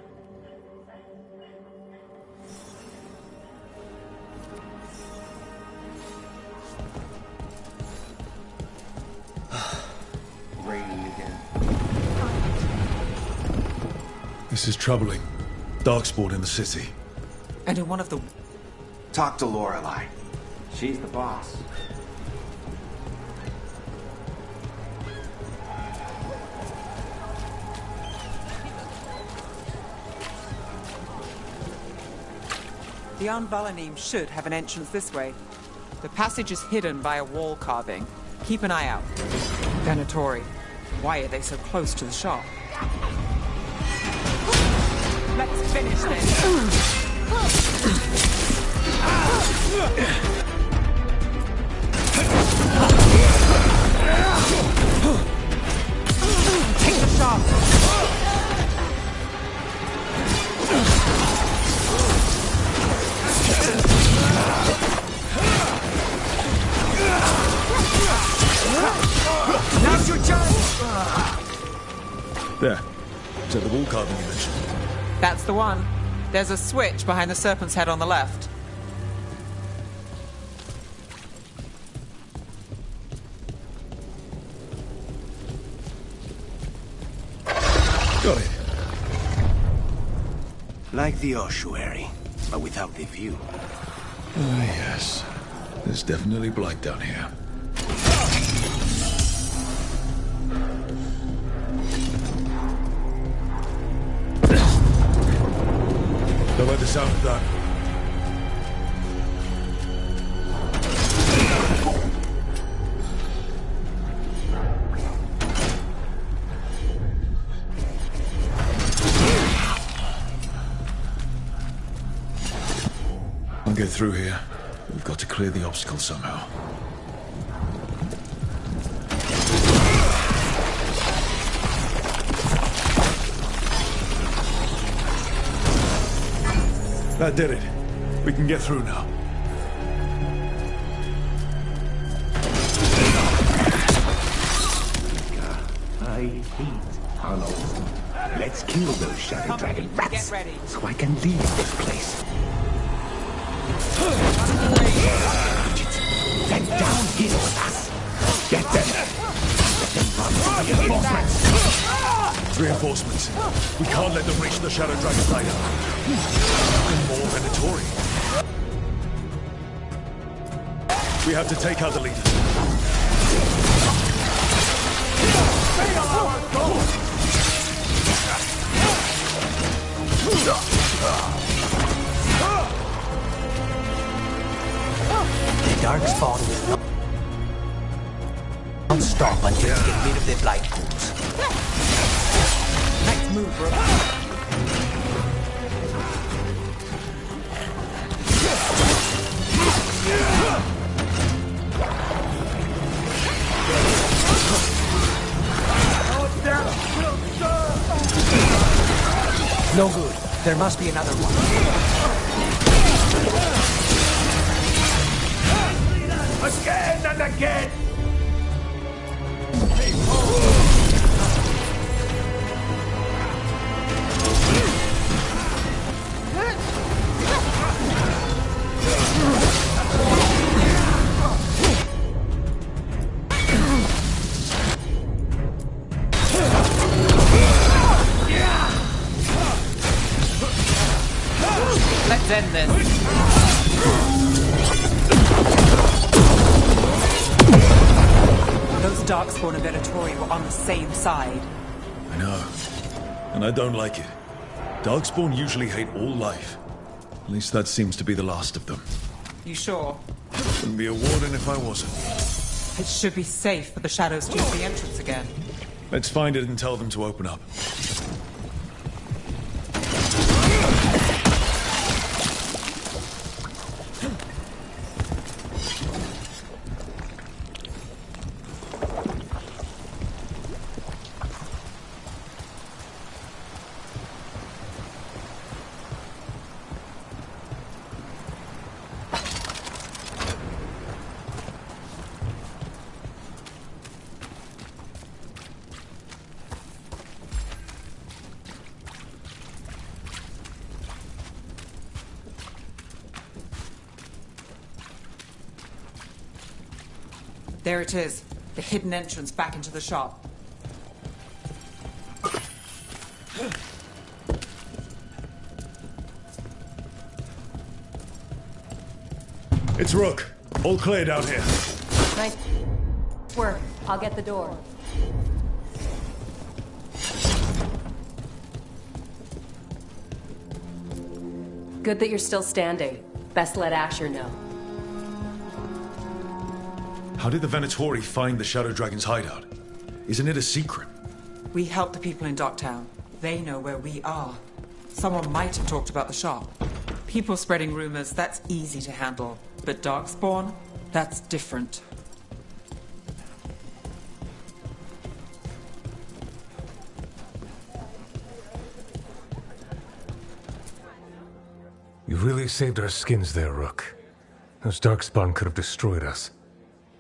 Raining again. This is troubling. Darkspawn in the city. And in one of the... Talk to Lorelei. She's the boss. The Anvalanim should have an entrance this way. The passage is hidden by a wall carving. Keep an eye out. Venatori. Why are they so close to the shop? Let's finish this. Take the shot. Now's your chance! There. Is that the wall carving you mentioned? That's the one. There's a switch behind the serpent's head on the left. Got it. Like the ossuary, but without the view. Ah, yes. There's definitely blight down here. Don't like the sound of that. I'll get through here. We've got to clear the obstacle somehow. That did it. We can get through now. I hate tunnels. Let's kill those shadow dragon rats, Get ready. so I can leave this place. Then downhill with us. Get them. Let them run for reinforcements. Reinforcements. We can't let them reach the Shadow Dragon later. And more Venatori. We have to take out the leader. The Darkspawn will not stop until you get rid of the blight pools. Next move, bro. No good. There must be another one. Again and again! Let's end this. Those Darkspawn and Venatori were on the same side. I know. And I don't like it. Darkspawn usually hate all life. At least that seems to be the last of them. You sure? Wouldn't be a warden if I wasn't. It should be safe for the shadows to use the entrance again. Let's find it and tell them to open up. There it is. The hidden entrance back into the shop. It's Rook. All cleared out here. Nice work. I'll get the door. Good that you're still standing. Best let Asher know. How did the Venatori find the Shadow Dragon's hideout? Isn't it a secret? We help the people in Docktown. They know where we are. Someone might have talked about the shop. People spreading rumors, that's easy to handle. But Darkspawn, that's different. You really saved our skins there, Rook. Those Darkspawn could have destroyed us.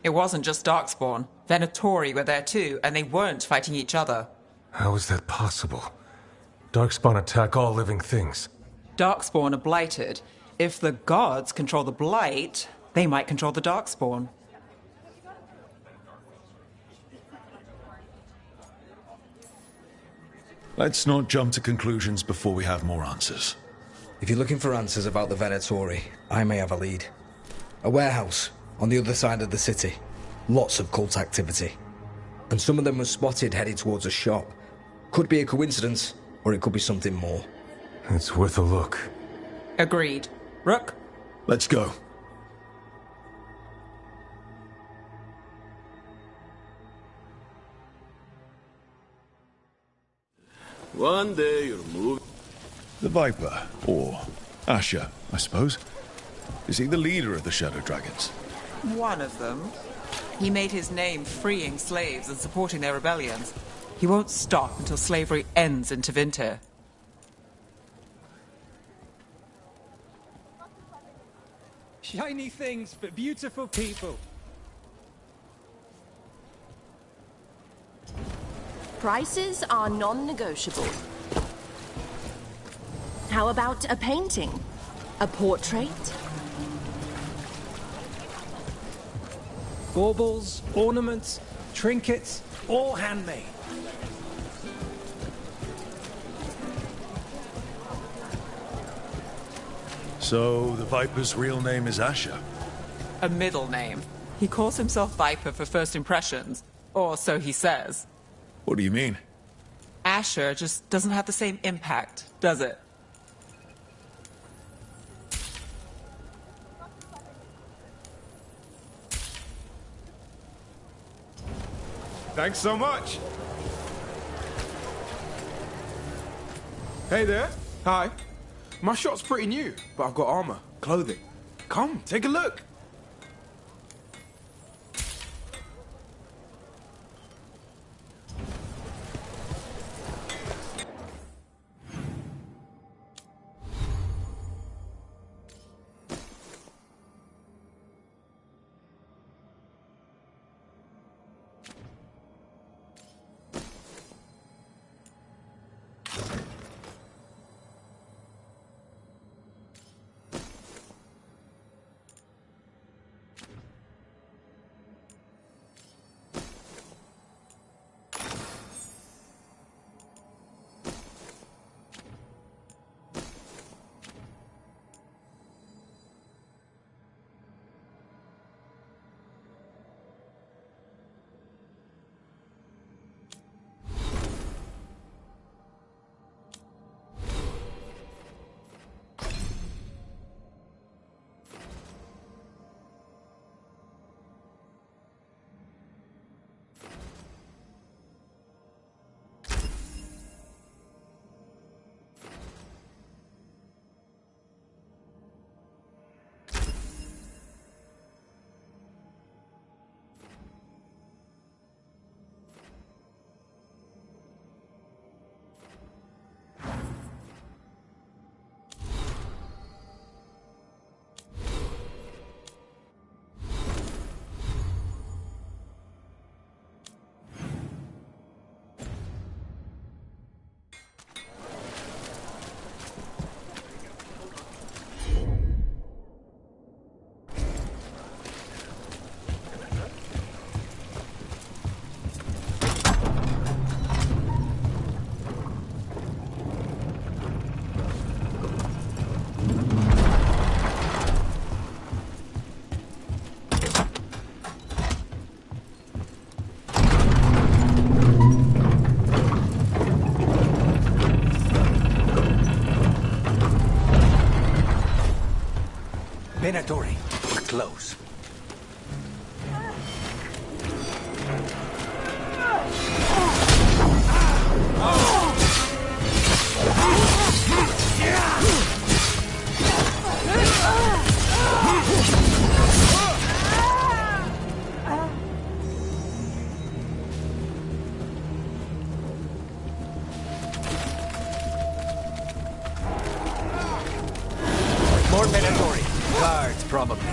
It wasn't just Darkspawn. Venatori were there too, and they weren't fighting each other. How is that possible? Darkspawn attack all living things. Darkspawn are blighted. If the gods control the blight, they might control the Darkspawn. Let's not jump to conclusions before we have more answers. If you're looking for answers about the Venatori, I may have a lead. A warehouse on the other side of the city. Lots of cult activity. And some of them were spotted headed towards a shop. Could be a coincidence, or it could be something more. It's worth a look. Agreed. Rook? Let's go. One day you'll move. The Viper, or Asher, I suppose. Is he the leader of the Shadow Dragons? One of them. He made his name freeing slaves and supporting their rebellions. He won't stop until slavery ends in Tevinter. Shiny things for beautiful people. Prices are non-negotiable. How about a painting? A portrait? Baubles, ornaments, trinkets, all handmade. So, the Viper's real name is Asher? A middle name. He calls himself Viper for first impressions. Or so he says. What do you mean? Asher just doesn't have the same impact, does it? Thanks so much. Hey there. Hi. My shop's pretty new, but I've got armor, clothing. Come, take a look. Venatori, we're close. More Venatori. Guards, probably.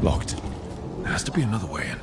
Locked. There has to be another way in.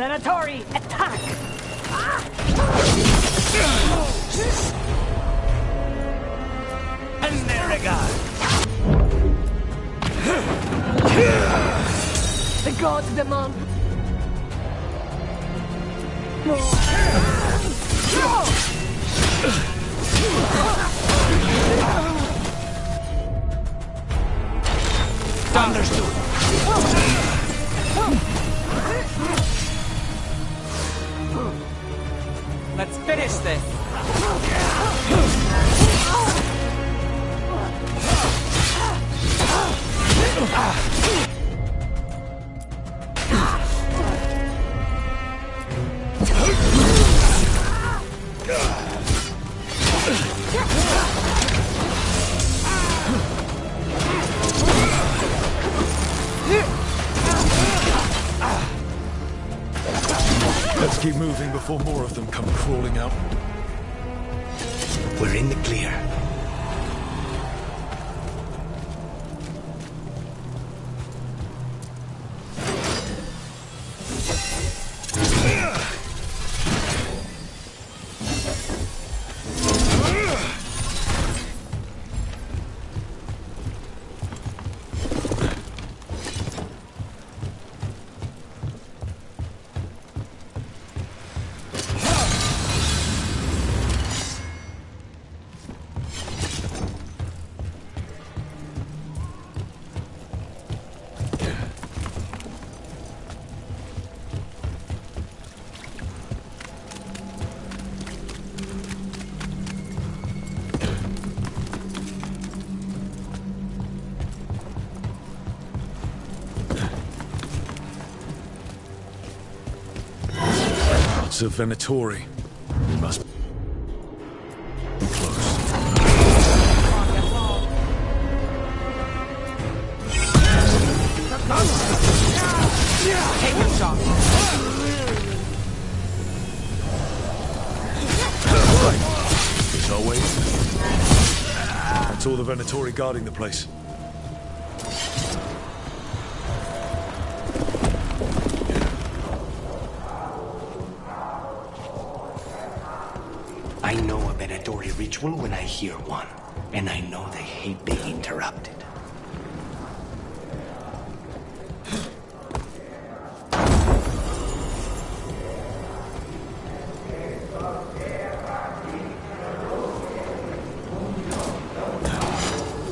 Venatori, attack! And there again. The gods demand Understood. Let's finish this. Let's keep moving before more of them come crawling out. We're in the clear. It's a Venatori. We must be close. Take a shot. As always. That's all the Venatori guarding the place. I know a Venatori ritual when I hear one, and I know they hate being interrupted.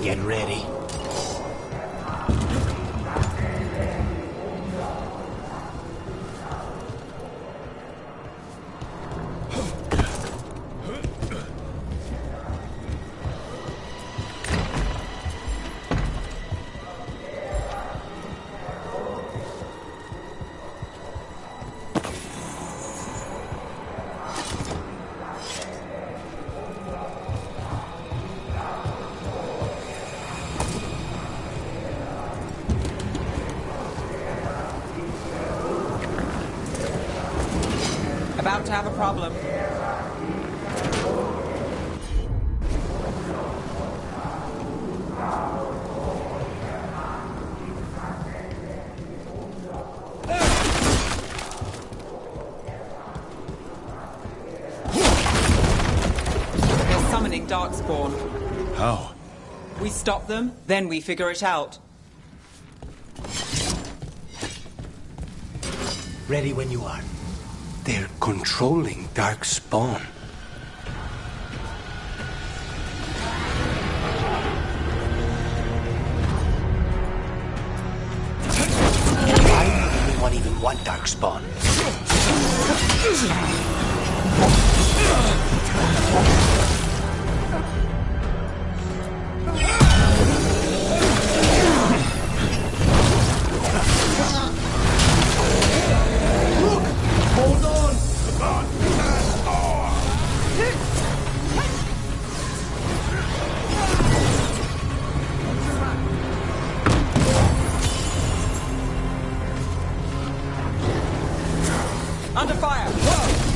Get ready. About to have a problem. They're summoning Darkspawn. How? We stop them, then we figure it out. Ready when you are. They're controlling Darkspawn. Why would anyone even want Darkspawn? Hold on! Under fire! Whoa!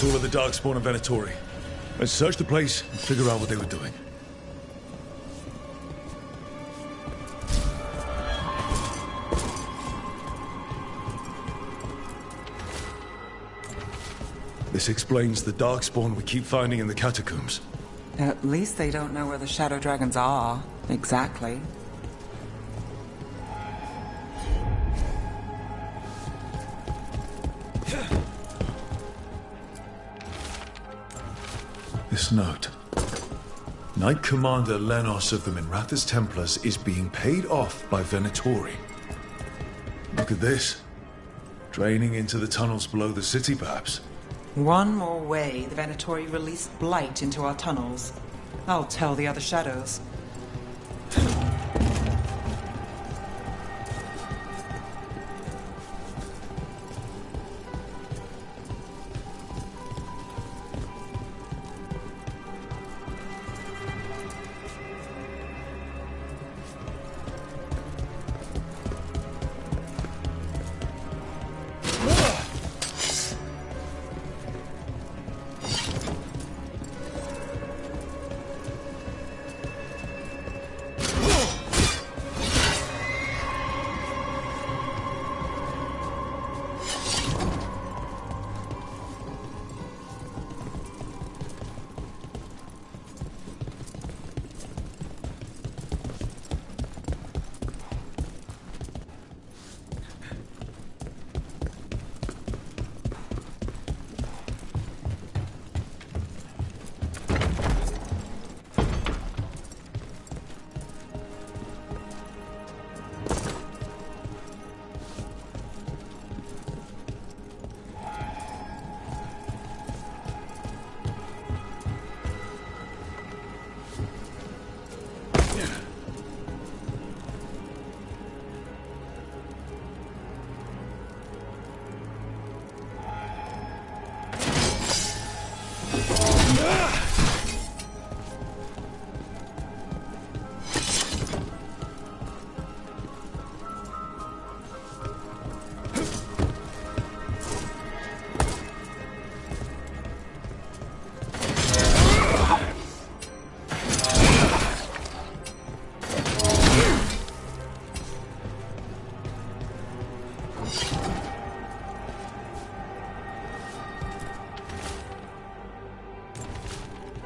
That's all of the Darkspawn and Venatori. Let's search the place and figure out what they were doing. This explains the Darkspawn we keep finding in the catacombs. At least they don't know where the Shadow Dragons are, exactly. This note. Knight Commander Lenos of the Minrathous Templars is being paid off by Venatori. Look at this. Draining into the tunnels below the city, perhaps. One more way the Venatori released blight into our tunnels. I'll tell the other shadows.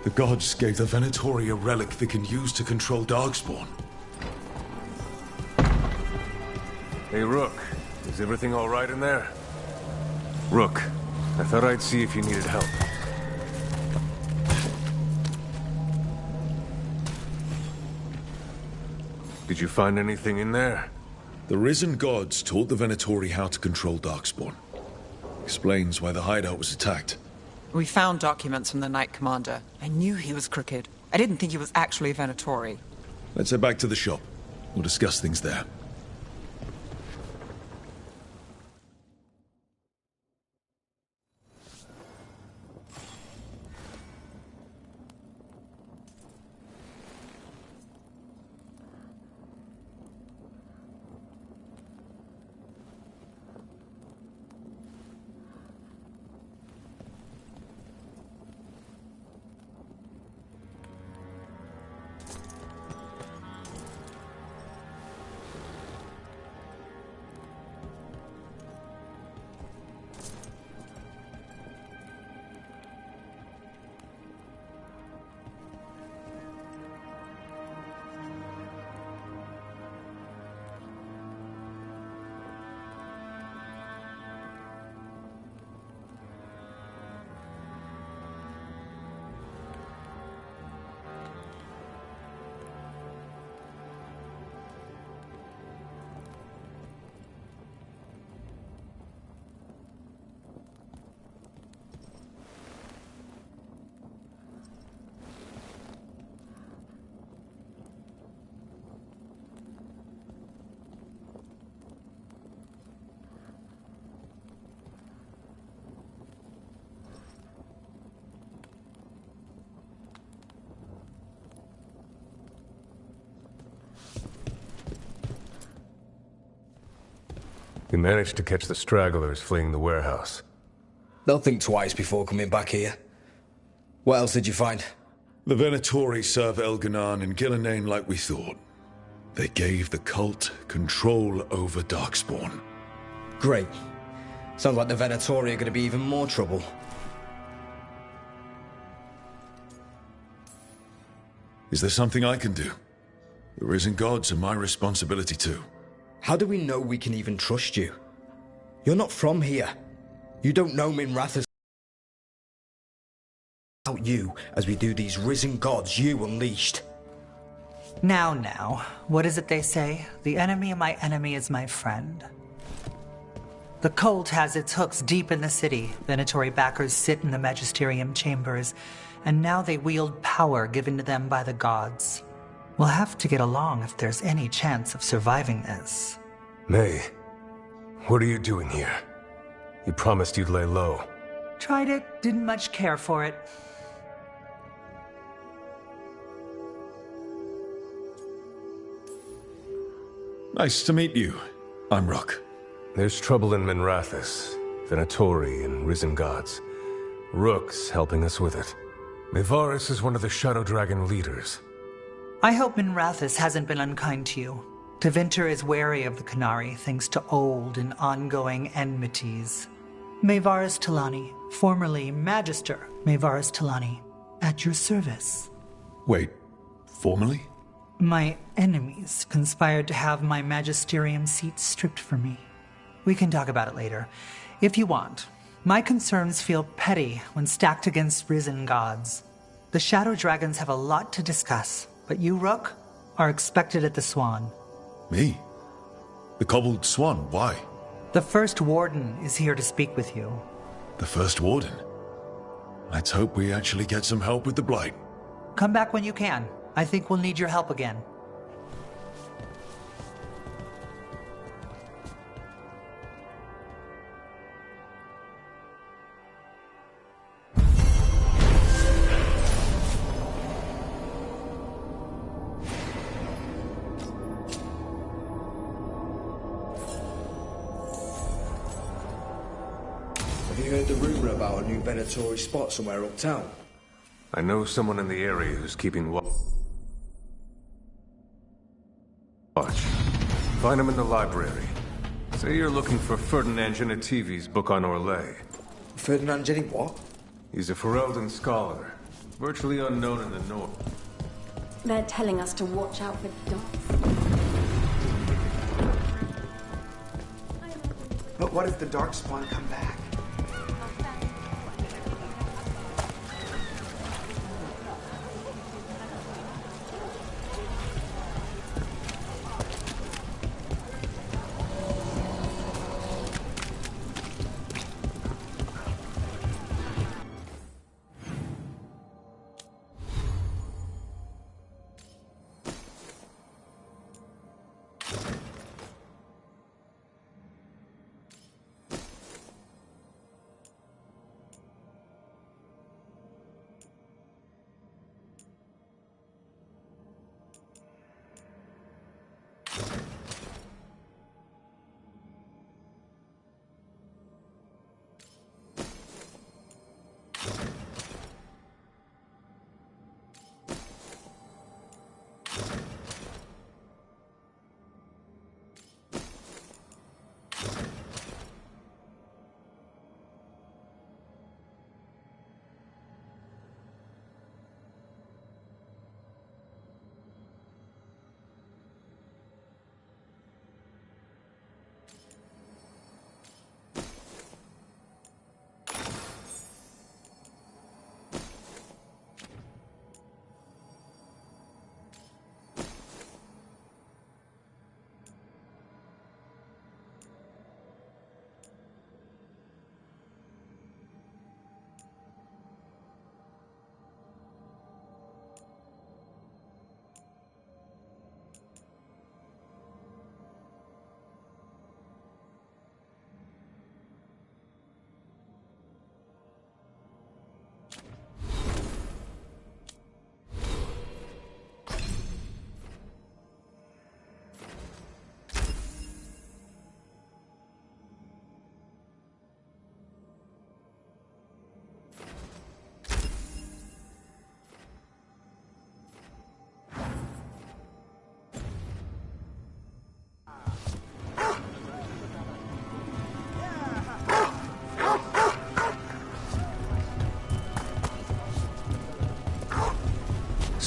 The gods gave the Venatori a relic they can use to control Darkspawn. Hey, Rook. Is everything all right in there? Rook, I thought I'd see if you needed help. Did you find anything in there? The risen gods taught the Venatori how to control Darkspawn. Explains why the hideout was attacked. We found documents from the Knight Commander. I knew he was crooked. I didn't think he was actually a Venatori. Let's head back to the shop. We'll discuss things there. We managed to catch the stragglers fleeing the warehouse. They'll think twice before coming back here. What else did you find? The Venatori serve Elganan and Gillenane like we thought. They gave the cult control over Darkspawn. Great. Sounds like the Venatori are going to be even more trouble. Is there something I can do? The Risen Gods are my responsibility too. How do we know we can even trust you? You're not from here. You don't know Minrath as about you as we do these Risen Gods you unleashed. Now, what is it they say? The enemy of my enemy is my friend. The cult has its hooks deep in the city. Venatori backers sit in the Magisterium chambers, and now they wield power given to them by the gods. We'll have to get along if there's any chance of surviving this. May, what are you doing here? You promised you'd lay low. Tried it, didn't much care for it. Nice to meet you. I'm Rook. There's trouble in Minrathis, Venatori, and Risen Gods. Rook's helping us with it. Mevaris is one of the Shadow Dragon leaders. I hope Minrathis hasn't been unkind to you. Tevinter is wary of the Qunari thanks to old and ongoing enmities. Mevaris Talani, formerly Magister Mevaris Talani, at your service. Wait, formally? My enemies conspired to have my magisterium seat stripped from me. We can talk about it later, if you want. My concerns feel petty when stacked against Risen Gods. The Shadow Dragons have a lot to discuss, but you, Rook, are expected at the Swan. Me? The Cobbled Swan, why? The First Warden is here to speak with you. The First Warden? Let's hope we actually get some help with the Blight. Come back when you can. I think we'll need your help again. Have you heard the rumor about a new Venatori spot somewhere uptown? I know someone in the area who's keeping watch. Find him in the library. Say you're looking for Ferdinand Genetivi's book on Orlais. Ferdinand Geni what? He's a Ferelden scholar, virtually unknown in the north. They're telling us to watch out for dogs. But what if the Darkspawn come back?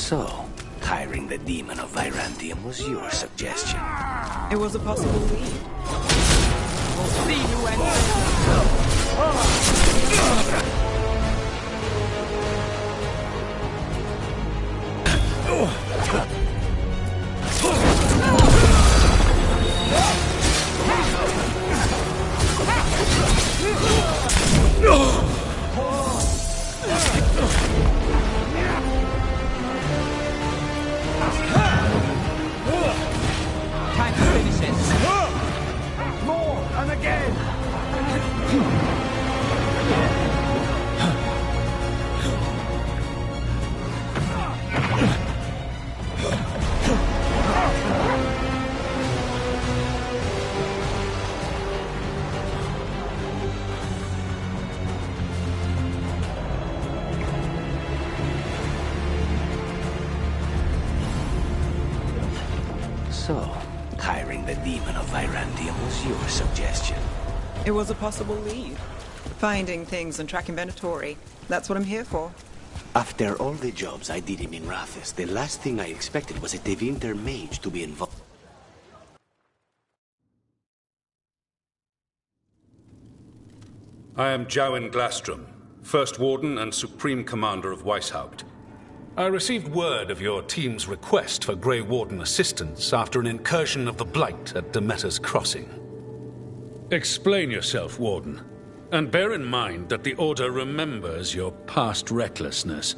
So, hiring the demon of Virantium was your suggestion. It was a possible lead. We'll see who enters. Time to finish it. More and again. So, hiring the demon of Virantium was your suggestion. It was a possible lead. Finding things and tracking Venatori. That's what I'm here for. After all the jobs I did in Minrathis, the last thing I expected was a Tevinter mage to be involved. I am Jowin Glastrom, First Warden and Supreme Commander of Weishaupt. I received word of your team's request for Grey Warden assistance after an incursion of the Blight at Demeter's Crossing. Explain yourself, Warden, and bear in mind that the Order remembers your past recklessness.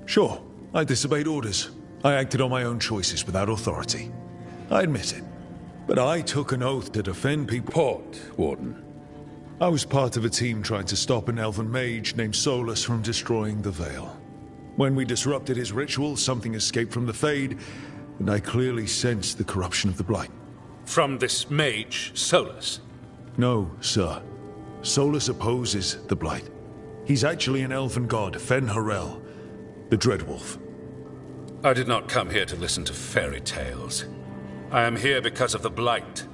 Sure, I disobeyed orders. I acted on my own choices without authority. I admit it. But I took an oath to defend people. Port, Warden. I was part of a team trying to stop an elven mage named Solus from destroying the Veil. When we disrupted his ritual, something escaped from the Fade, and I clearly sensed the corruption of the Blight. From this mage, Solus? No, sir. Solus opposes the Blight. He's actually an elven god, Fen Harel, the Dreadwolf. I did not come here to listen to fairy tales. I am here because of the Blight.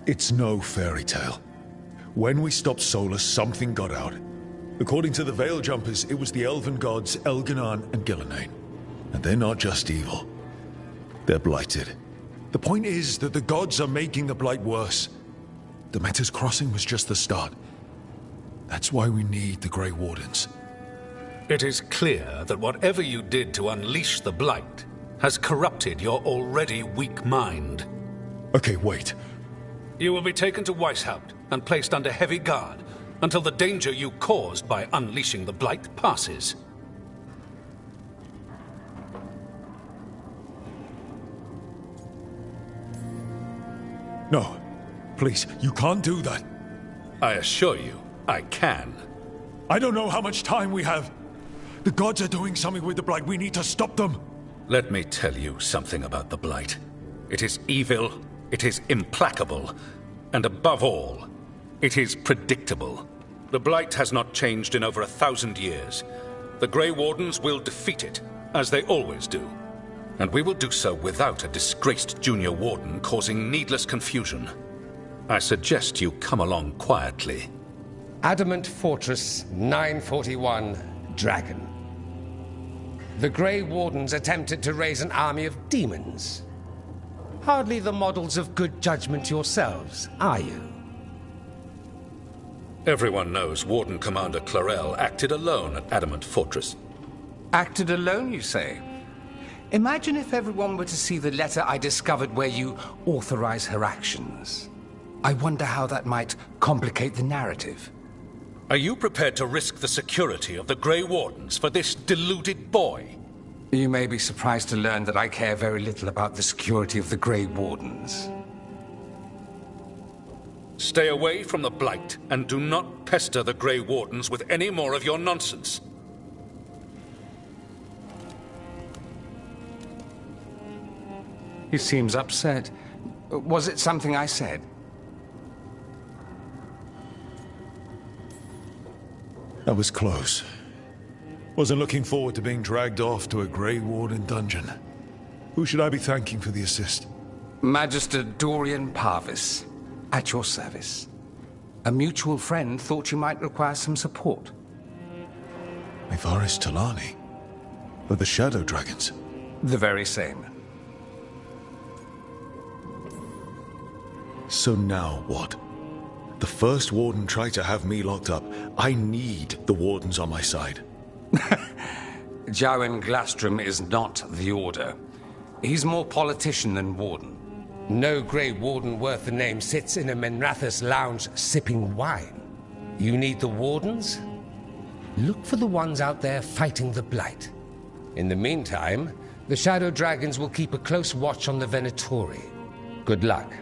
It's no fairy tale. When we stopped Solus, something got out. According to the Veil Jumpers, it was the elven gods Elganan and Gillenane. And they're not just evil. They're blighted. The point is that the gods are making the Blight worse. Demeter's Crossing was just the start. That's why we need the Grey Wardens. It is clear that whatever you did to unleash the Blight has corrupted your already weak mind. Okay, wait. You will be taken to Weishaupt and placed under heavy guard until the danger you caused by unleashing the Blight passes. No. Please, you can't do that. I assure you, I can. I don't know how much time we have. The gods are doing something with the Blight. We need to stop them. Let me tell you something about the Blight. It is evil, it is implacable, and above all, it is predictable. The Blight has not changed in over 1,000 years. The Grey Wardens will defeat it, as they always do. And we will do so without a disgraced junior warden causing needless confusion. I suggest you come along quietly. Adamant Fortress 941, Dragon. The Grey Wardens attempted to raise an army of demons. Hardly the models of good judgment yourselves, are you? Everyone knows Warden Commander Clarel acted alone at Adamant Fortress. Acted alone, you say? Imagine if everyone were to see the letter I discovered where you authorize her actions. I wonder how that might complicate the narrative. Are you prepared to risk the security of the Grey Wardens for this deluded boy? You may be surprised to learn that I care very little about the security of the Grey Wardens. Stay away from the Blight, and do not pester the Grey Wardens with any more of your nonsense. He seems upset. Was it something I said? That was close. Wasn't looking forward to being dragged off to a Grey Warden dungeon. Who should I be thanking for the assist? Magister Dorian Parvis, at your service. A mutual friend thought you might require some support. Ivaris Talani? Of the Shadow Dragons? The very same. So now what? The first Warden tried to have me locked up. I need the Wardens on my side. Jowen Glastrom is not the Order. He's more politician than Warden. No Grey Warden worth the name sits in a Menrathus lounge sipping wine. You need the Wardens? Look for the ones out there fighting the Blight. In the meantime, the Shadow Dragons will keep a close watch on the Venatori. Good luck.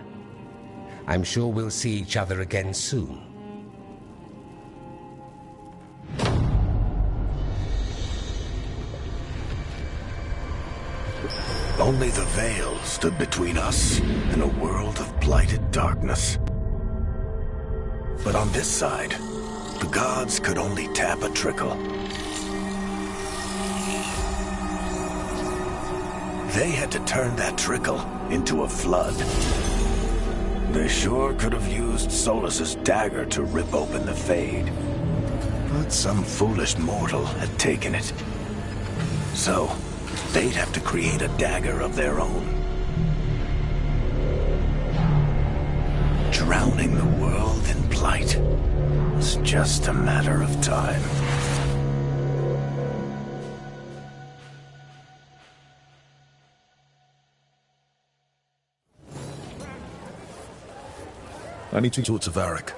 I'm sure we'll see each other again soon. Only the Veil stood between us and a world of blighted darkness. But on this side, the gods could only tap a trickle. They had to turn that trickle into a flood. They sure could have used Solus's dagger to rip open the Fade. But some foolish mortal had taken it. So, they'd have to create a dagger of their own. Drowning the world in blight was just a matter of time. I need to talk to Varric.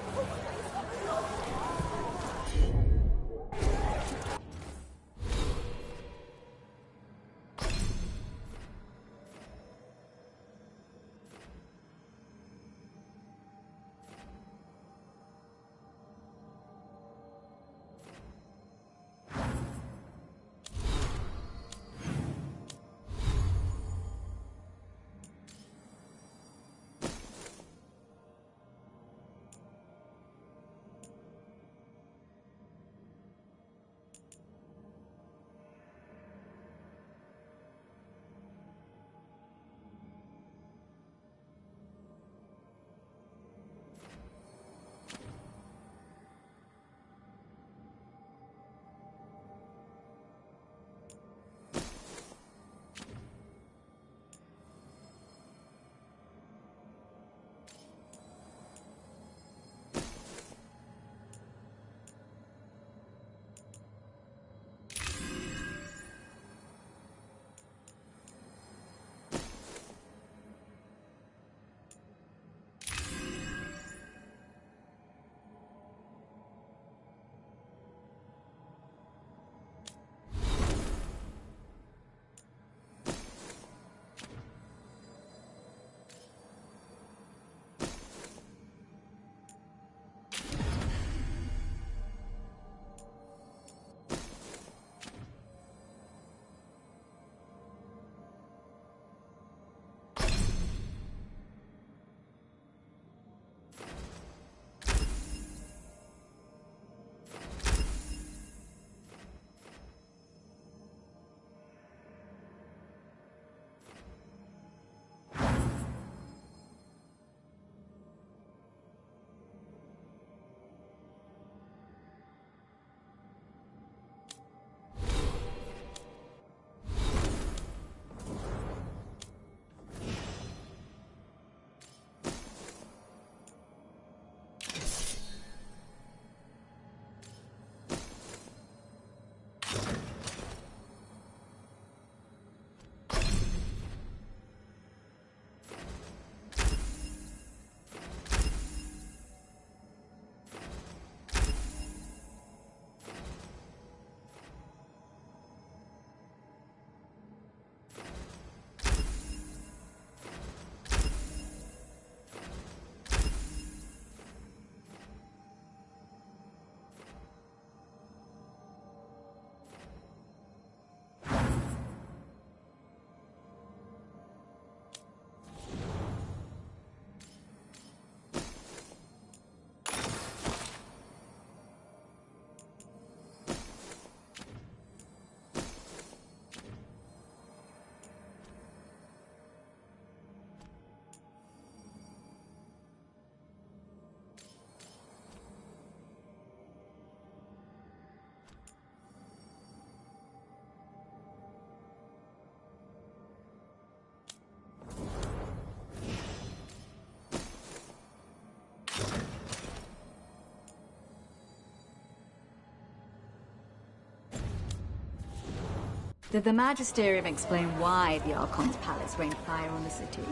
Did the Magisterium explain why the Archon's palace rained fire on the city?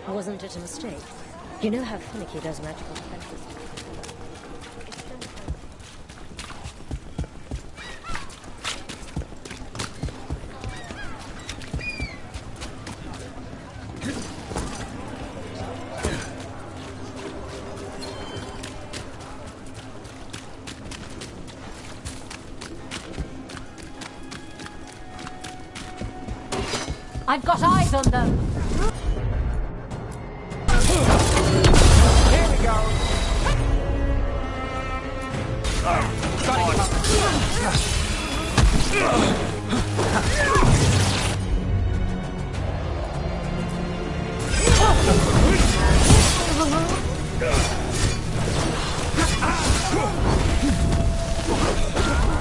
Wasn't it a mistake? You know how finicky those magical defenses are. I've got eyes on them! Here we go!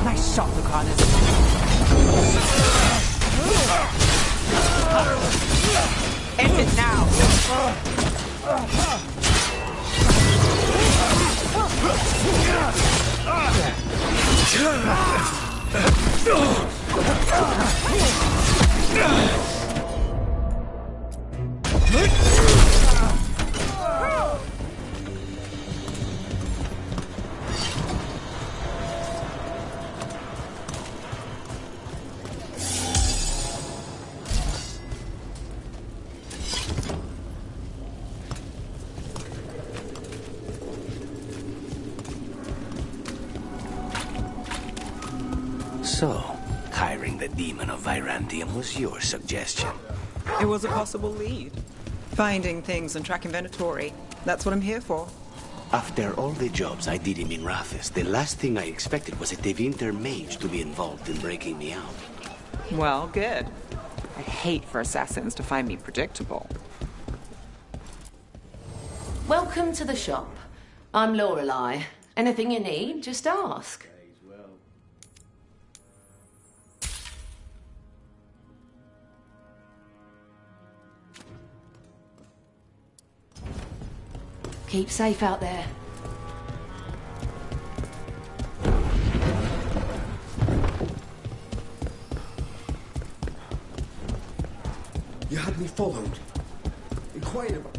Nice shot, Lucanus. End it now! So, hiring the demon of Virandium was your suggestion. It was a possible lead. Finding things and tracking Venatori. That's what I'm here for. After all the jobs I did in Minrathis, the last thing I expected was a Tevinter mage to be involved in breaking me out. Well, good. I'd hate for assassins to find me predictable. Welcome to the shop. I'm Lorelei. Anything you need, just ask. Keep safe out there. You had me followed. Inquired about...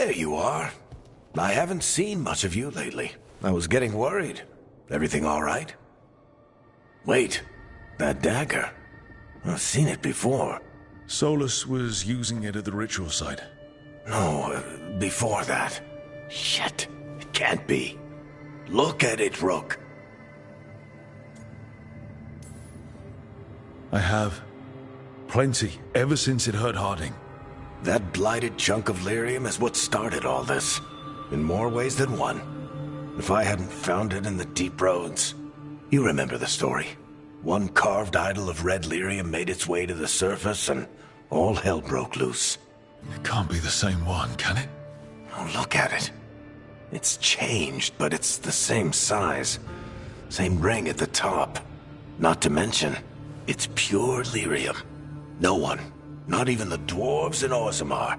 There you are. I haven't seen much of you lately. I was getting worried. Everything all right? Wait, that dagger. I've seen it before. Solus was using it at the ritual site. No, before that. Shit, it can't be. Look at it, Rook. I have. Plenty, ever since it hurt Harding. That blighted chunk of lyrium is what started all this. In more ways than one. If I hadn't found it in the deep roads. You remember the story. One carved idol of red lyrium made its way to the surface and all hell broke loose. It can't be the same one, can it? Oh, look at it. It's changed, but it's the same size. Same ring at the top. Not to mention, it's pure lyrium. No one, not even the dwarves in Orzammar,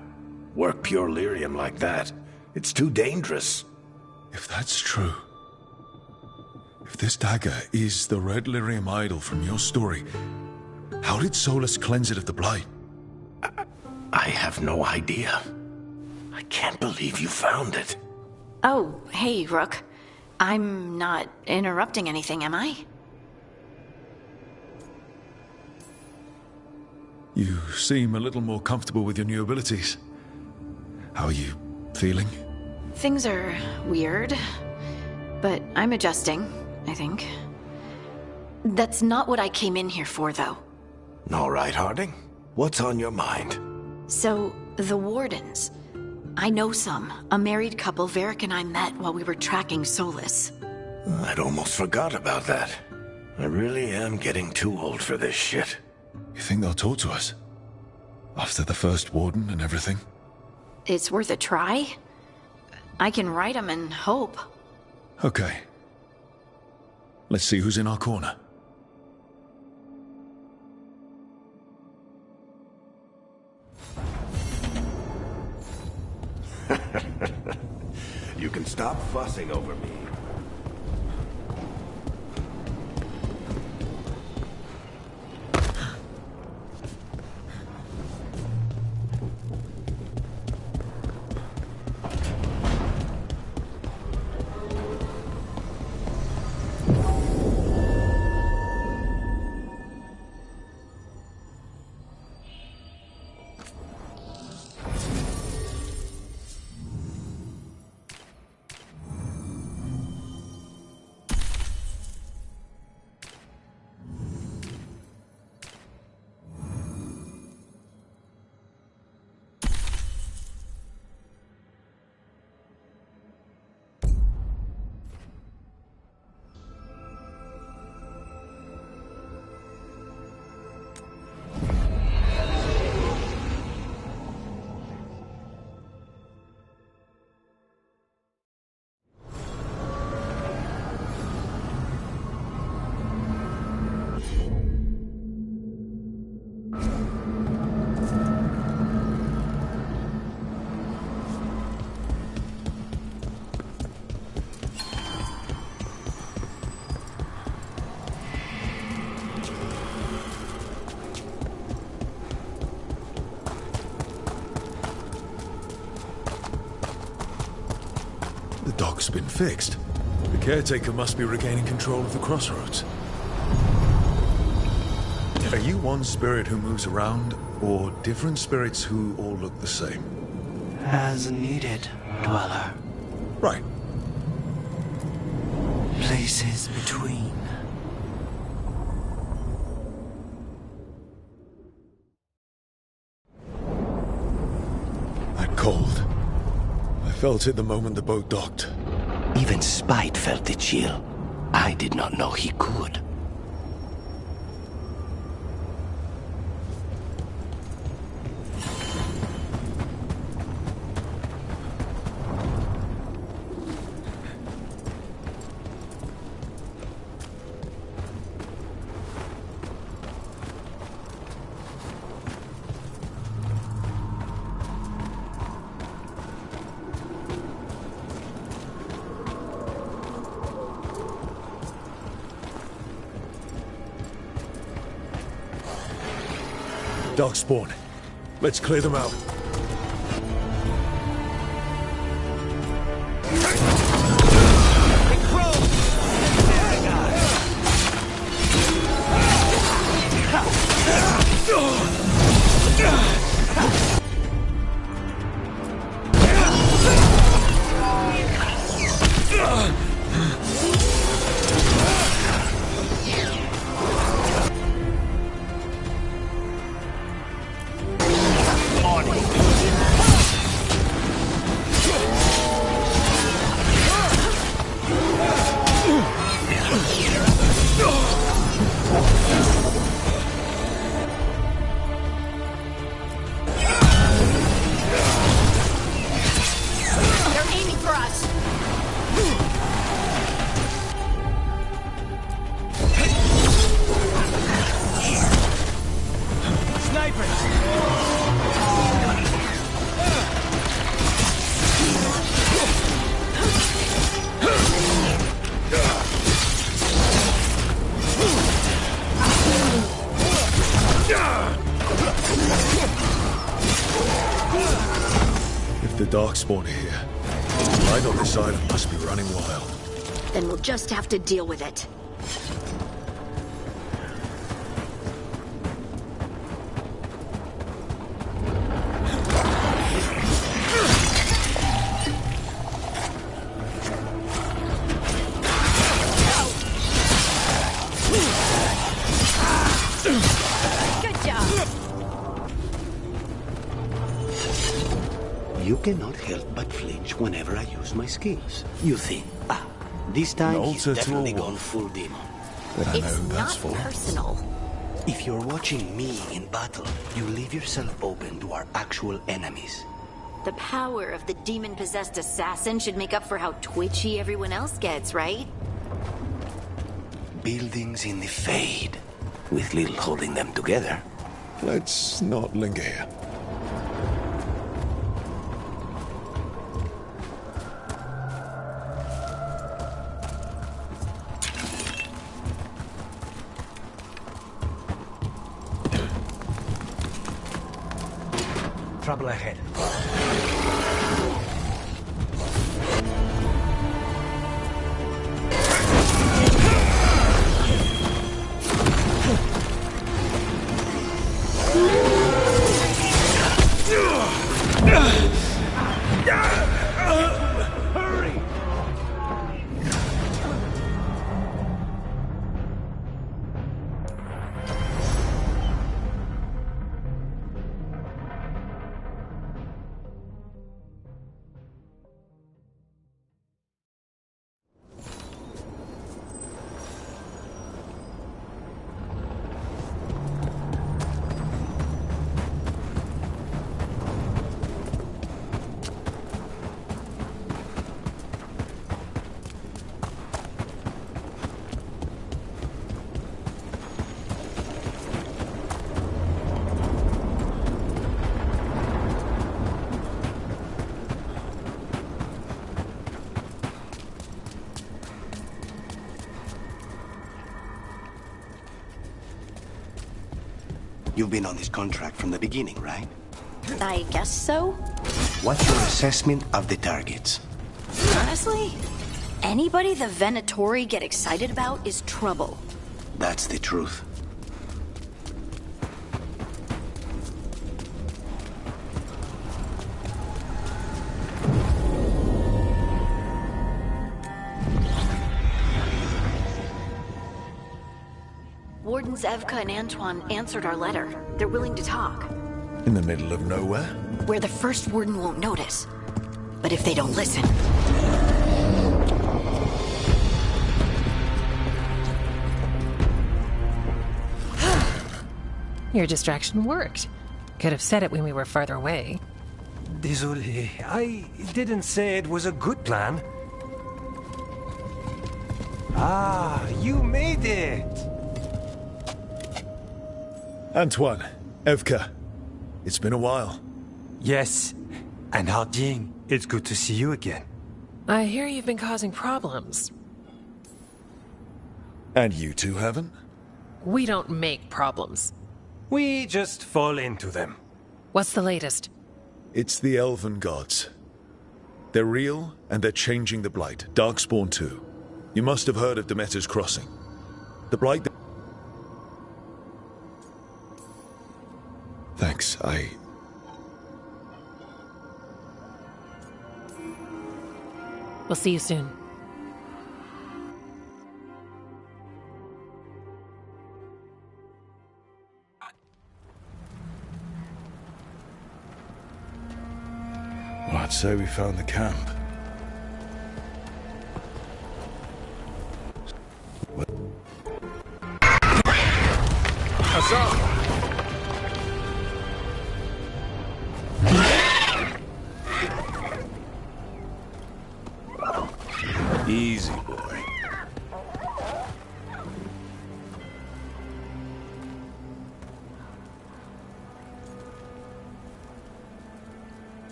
work pure lyrium like that. It's too dangerous. If that's true, if this dagger is the red lyrium idol from your story, how did Solus cleanse it of the blight? I have no idea. I can't believe you found it. Oh, hey, Rook. I'm not interrupting anything, am I? You seem a little more comfortable with your new abilities. How are you feeling? Things are weird, but I'm adjusting, I think. That's not what I came in here for, though. All right, Harding. What's on your mind? So, the Wardens. I know some. A married couple Varric and I met while we were tracking Solus. I'd almost forgot about that. I really am getting too old for this shit. You think they'll talk to us? After the first Warden and everything? It's worth a try. I can write them and hope. Okay. Let's see who's in our corner. You can stop fussing over me. The dock's been fixed. The caretaker must be regaining control of the crossroads. Are you one spirit who moves around, or different spirits who all look the same? As needed, Dweller. Right. Places between. That cold. I felt it the moment the boat docked. Even Spite felt the chill. I did not know he could. Darkspawn. Let's clear them out. darkspawn here. Light on this island must be running wild. Then we'll just have to deal with it. You cannot help but flinch whenever I use my skills. You think, this time he's definitely gone full demon. Then I know who that's It's not personal. If you're watching me in battle, you leave yourself open to our actual enemies. The power of the demon-possessed assassin should make up for how twitchy everyone else gets, right? Buildings in the Fade, with little holding them together. Let's not linger here. Trouble ahead. Hurry! You've been on this contract from the beginning, right? I guess so. What's your assessment of the targets? Honestly, anybody the Venatori get excited about is trouble. That's the truth. Wardens Evka and Antoine answered our letter. They're willing to talk. In the middle of nowhere? Where the first warden won't notice. But if they don't listen... Your distraction worked. Could have said it when we were farther away. Désolé, I didn't say it was a good plan. Ah, you made it! Antoine, Evka, it's been a while. Yes, and Harding, it's good to see you again. I hear you've been causing problems. And you two haven't? We don't make problems. We just fall into them. What's the latest? It's the Elven gods. They're real, and they're changing the Blight. Darkspawn too. You must have heard of Demeter's Crossing. The Blight... Thanks, We'll see you soon. Well, I'd say we found the camp. Easy, boy.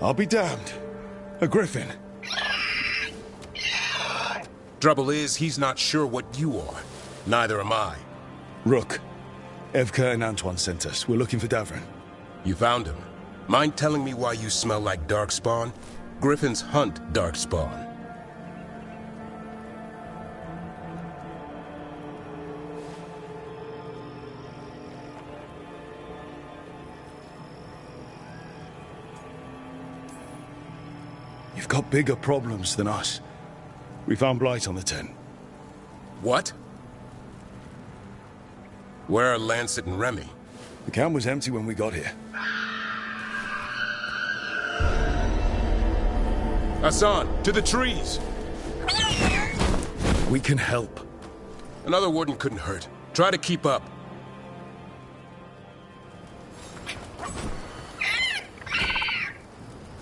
I'll be damned. A griffin. Trouble is, he's not sure what you are. Neither am I. Rook. Evka and Antoine sent us. We're looking for Davrin. You found him? Mind telling me why you smell like darkspawn? Griffins hunt darkspawn. You've got bigger problems than us. We found blight on the tent. What? Where are Lancet and Remy? The camp was empty when we got here. Hassan, to the trees! We can help. Another warden couldn't hurt. Try to keep up.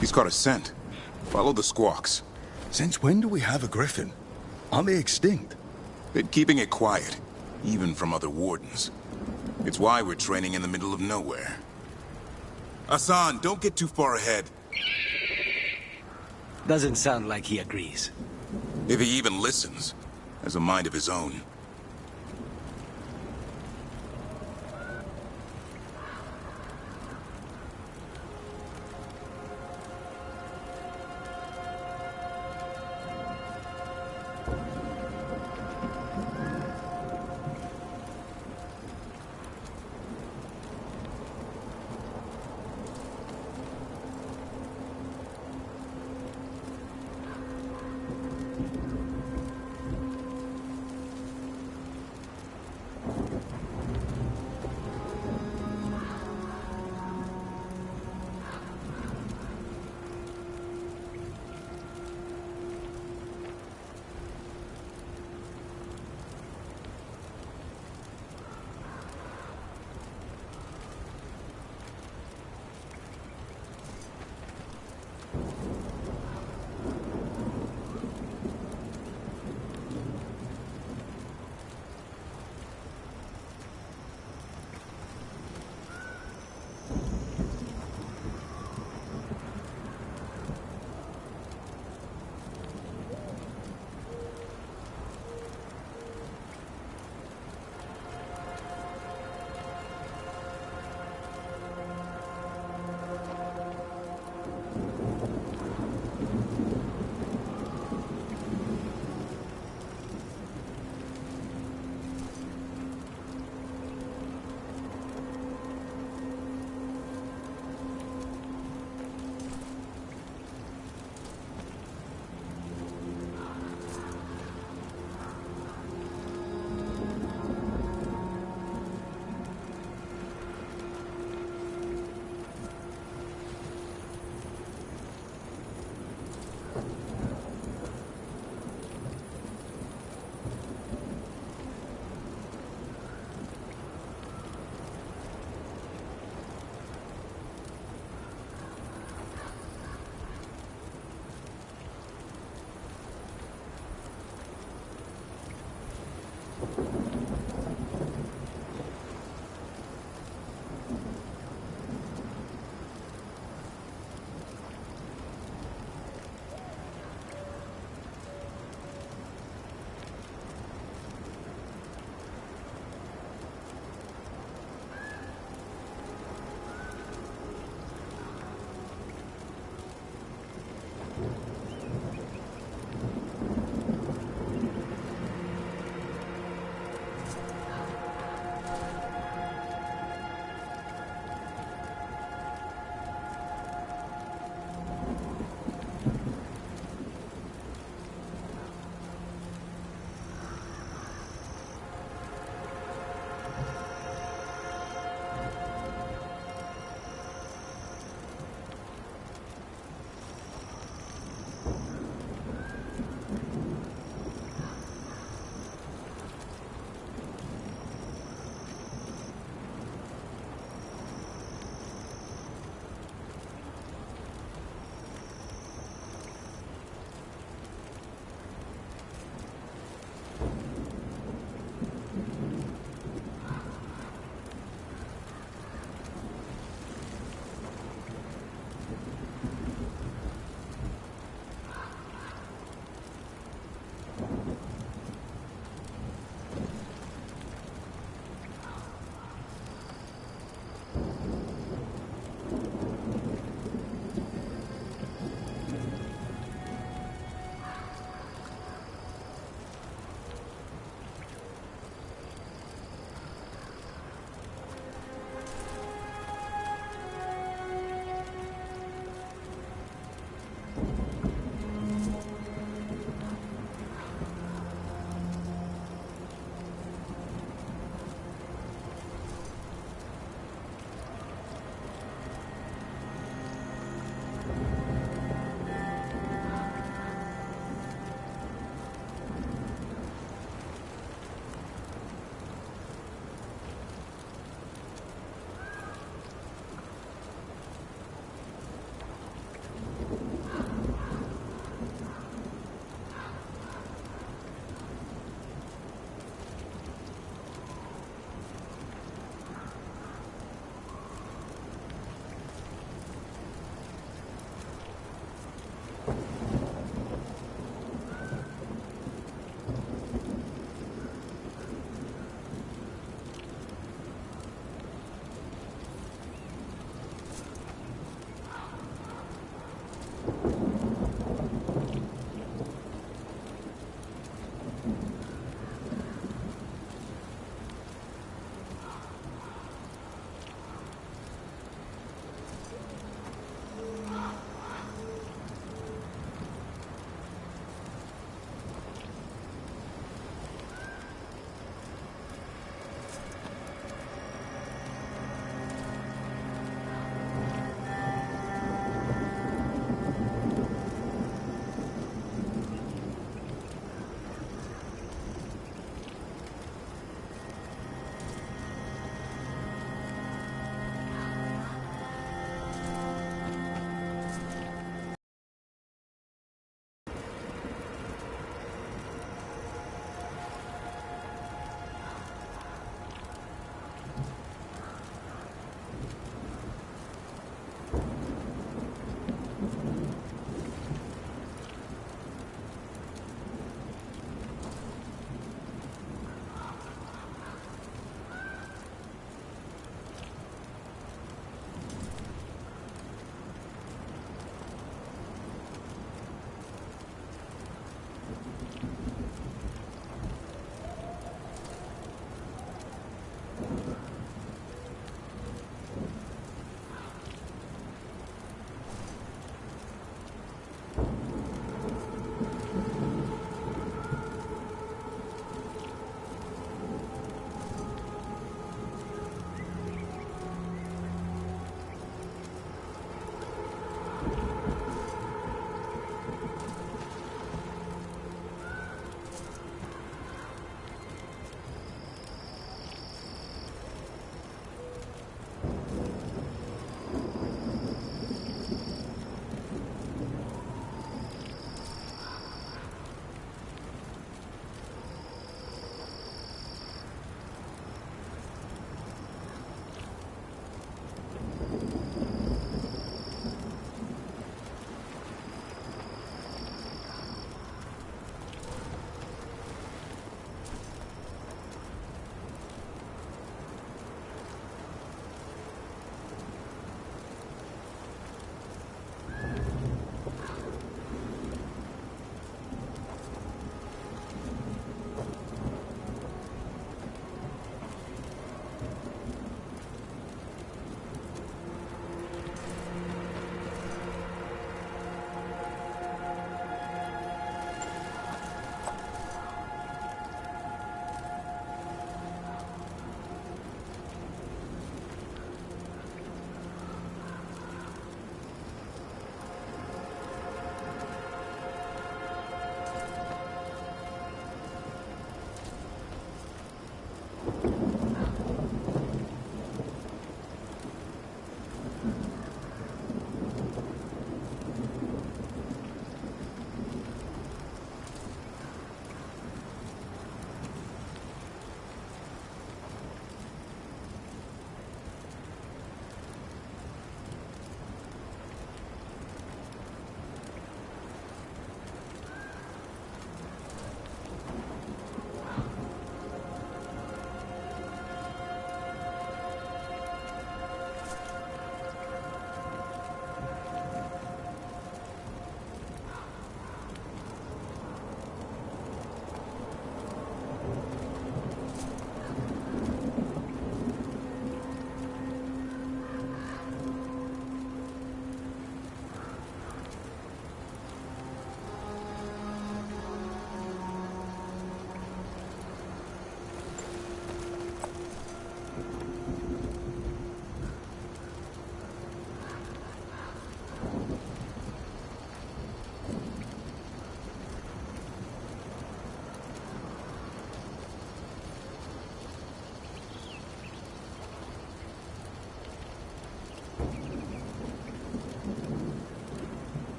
He's got a scent. Follow the squawks. Since when do we have a griffin? Aren't they extinct? Been keeping it quiet, even from other wardens. It's why we're training in the middle of nowhere. Hassan, don't get too far ahead. Doesn't sound like he agrees. If he even listens, has a mind of his own.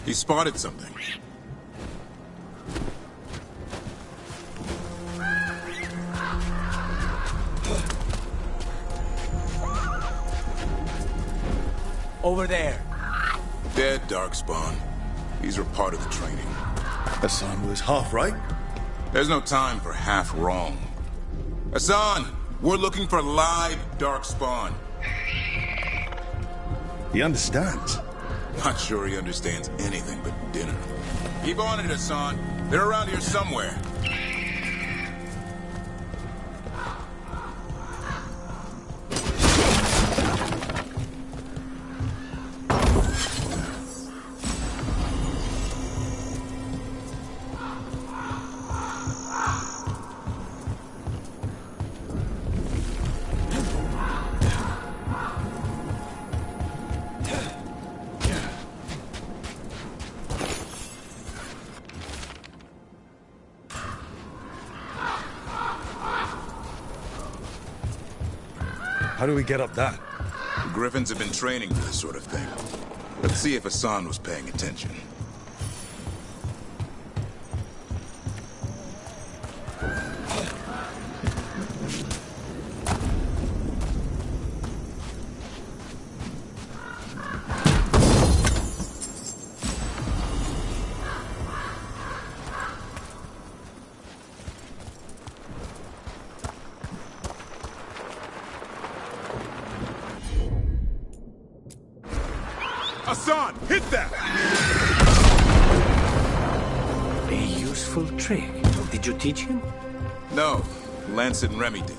He spotted something. Over there. Dead, Darkspawn. These were part of the training. Hassan was half right. There's no time for half wrong. Hassan, we're looking for live Darkspawn. He understands. Not sure he understands anything but dinner. Keep on it, Hassan. They're around here somewhere. How do we get up that? The Griffins have been training for this sort of thing. Let's see if Hassan was paying attention. Hassan, hit that! A useful trick. Did you teach him? No, Lancet and Remy did.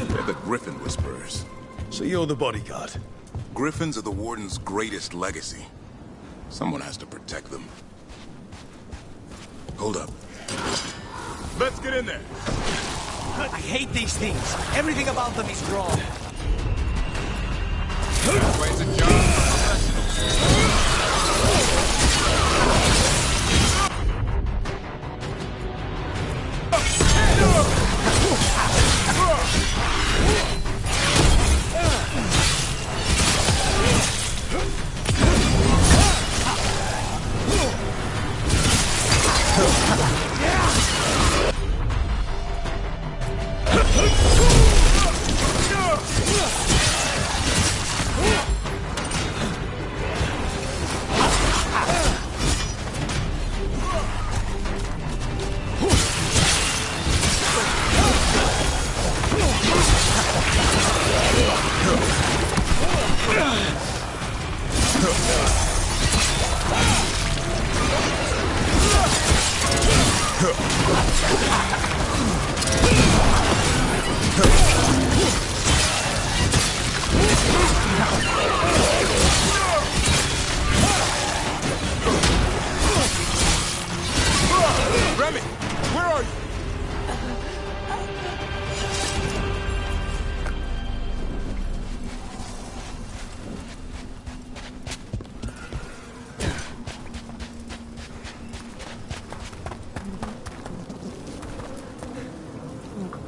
They're the Griffin Whisperers. So you're the bodyguard? Griffins are the Warden's greatest legacy. Someone has to protect them. Hold up. Let's get in there. I hate these things. Everything about them is wrong. This way's a job for professionals. Remy, where are you?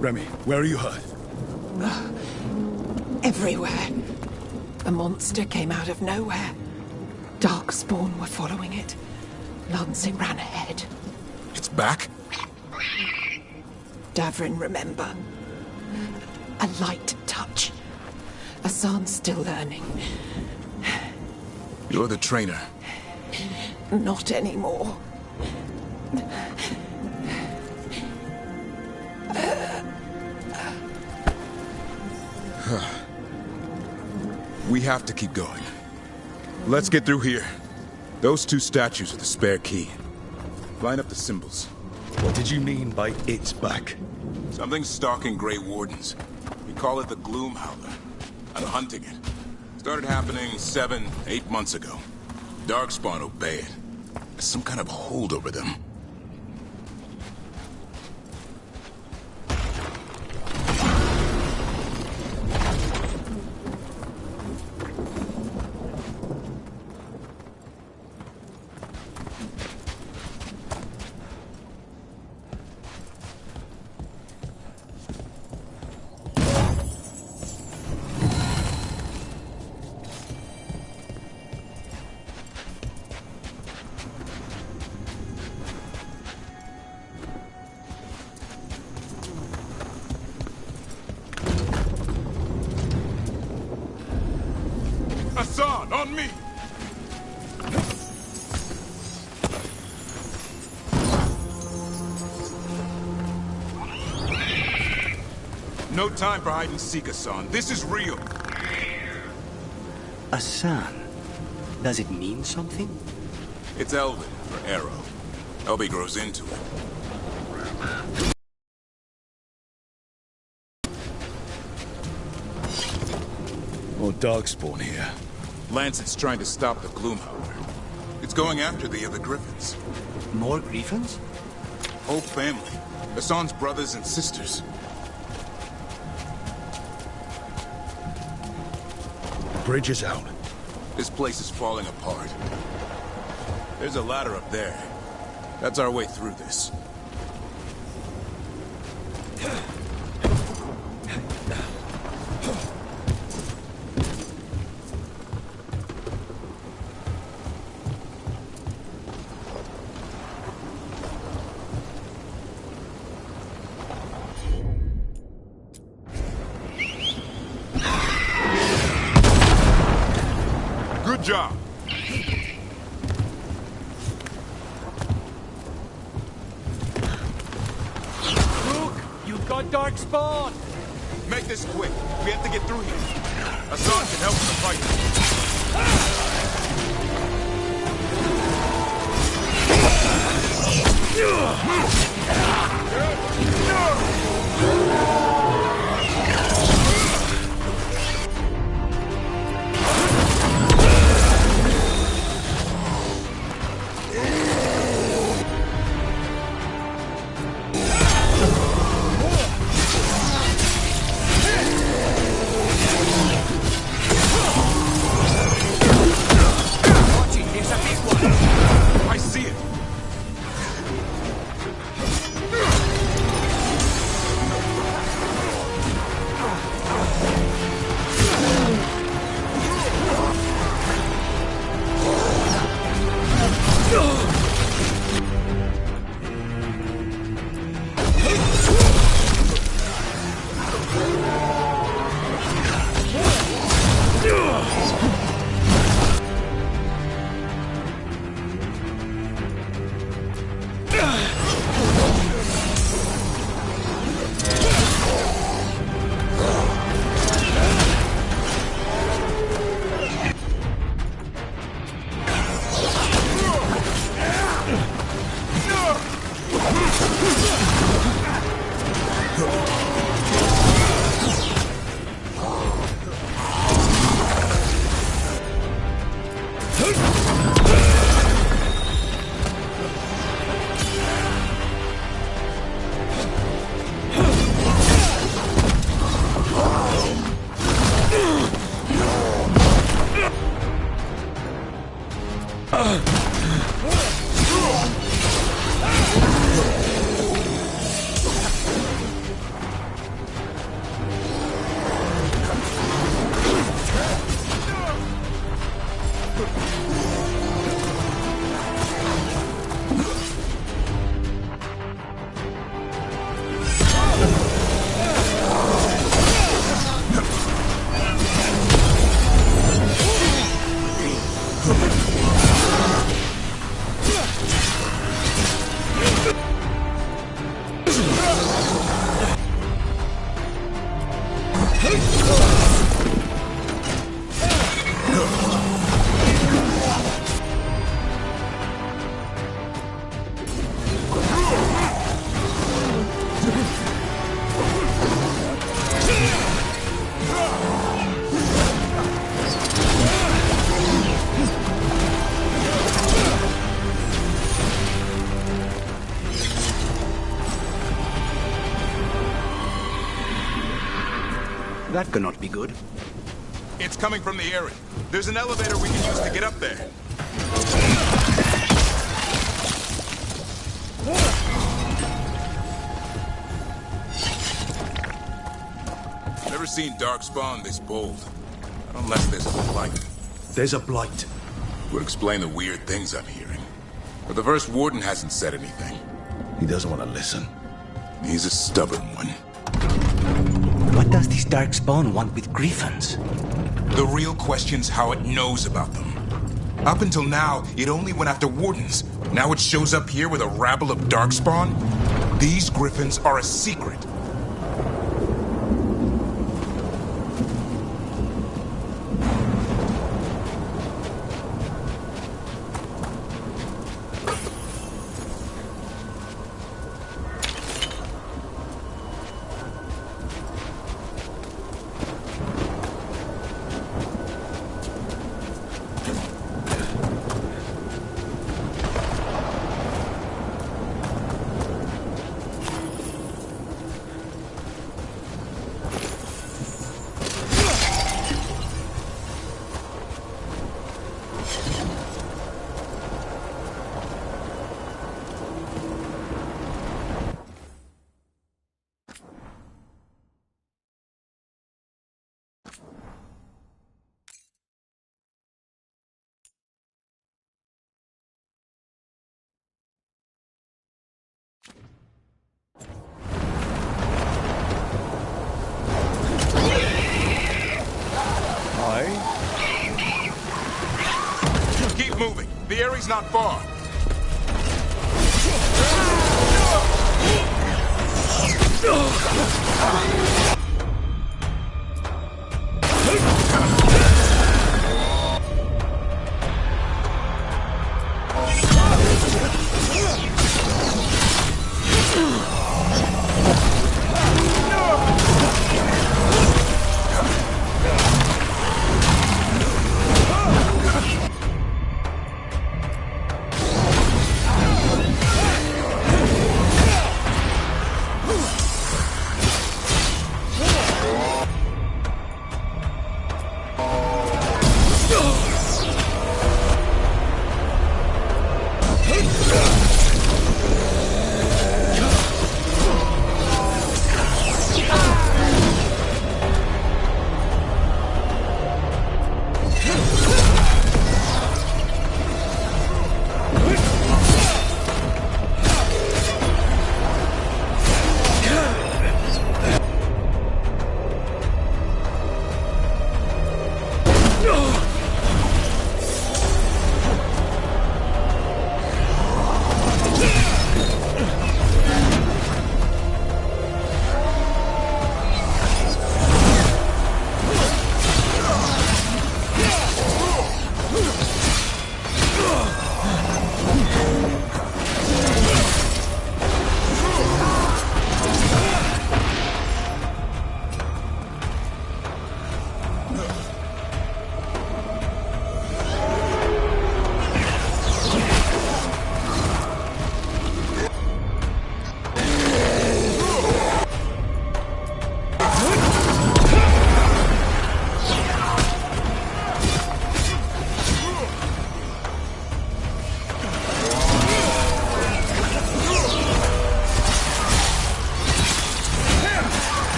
Remy, where are you hurt? Everywhere. A monster came out of nowhere. Darkspawn were following it. Lancet ran ahead. It's back? Davrin, remember. A light touch. Hassan's still learning. You're the trainer. Not anymore. We have to keep going. Let's get through here. Those two statues are the spare key. Line up the symbols. What did you mean by it's back? Something's stalking Grey Wardens. We call it the Gloom Howler. I'm hunting it. Started happening 7, 8 months ago. Darkspawn obey it. There's some kind of hold over them. Hassan, on me! No time for hide and seek, Hassan. This is real. Hassan. Does it mean something? It's Elven for arrow. Elby grows into it. More darkspawn here. Lancet's trying to stop the Gloomhowler. It's going after the other Griffins. More Griffins? Whole family. Hassan's brothers and sisters. Bridge is out. This place is falling apart. There's a ladder up there. That's our way through this. Good job. Darkspawn! Make this quick. We have to get through here. Hassan can help in the fight. I see it. That cannot be good. It's coming from the area. There's an elevator we can use to get up there. Never seen Darkspawn this bold. Unless there's a blight. There's a blight. Would explain the weird things I'm hearing. But the first warden hasn't said anything. He doesn't want to listen. He's a stubborn one. What does this Darkspawn want with Griffins? The real question's how it knows about them. Up until now, it only went after Wardens. Now it shows up here with a rabble of Darkspawn? These Griffins are a secret. Keep moving. The area's not far.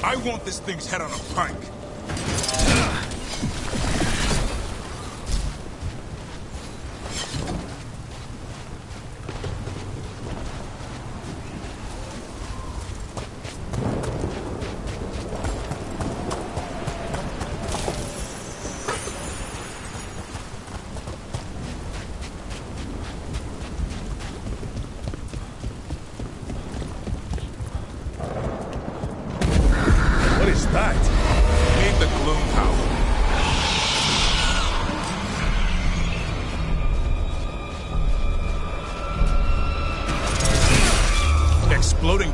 I want this thing's head on a pike.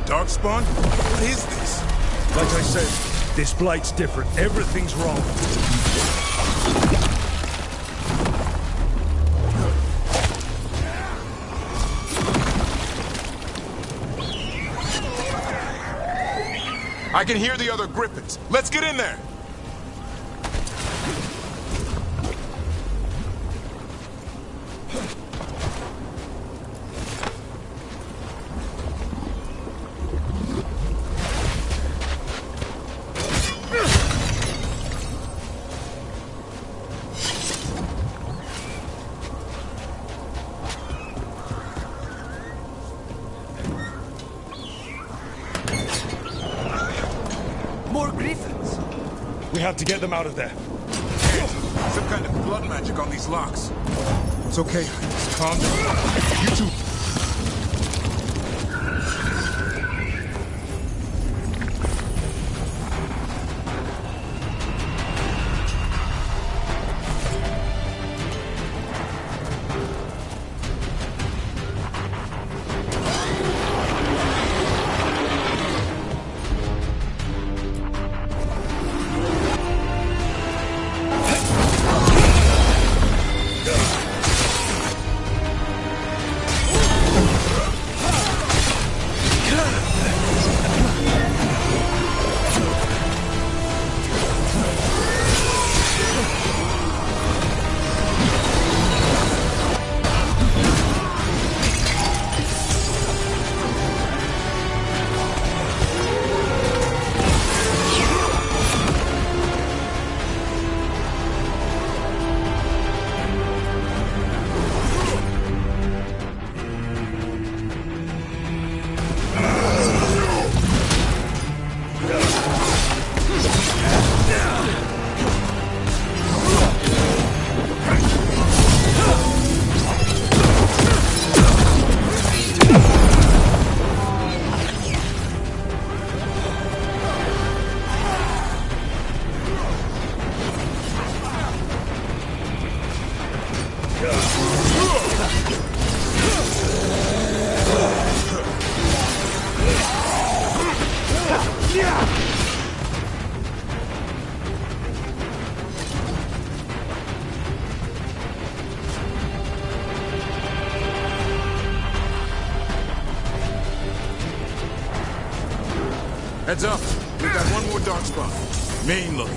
Darkspawn? What is this? Like I said, this blight's different. Everything's wrong. I can hear the other Griffins. Let's get in there! More Griffins! We have to get them out of there. Some kind of blood magic on these locks. It's okay. Just calm down. You two... Heads up. We've got one more dark spot. Main look.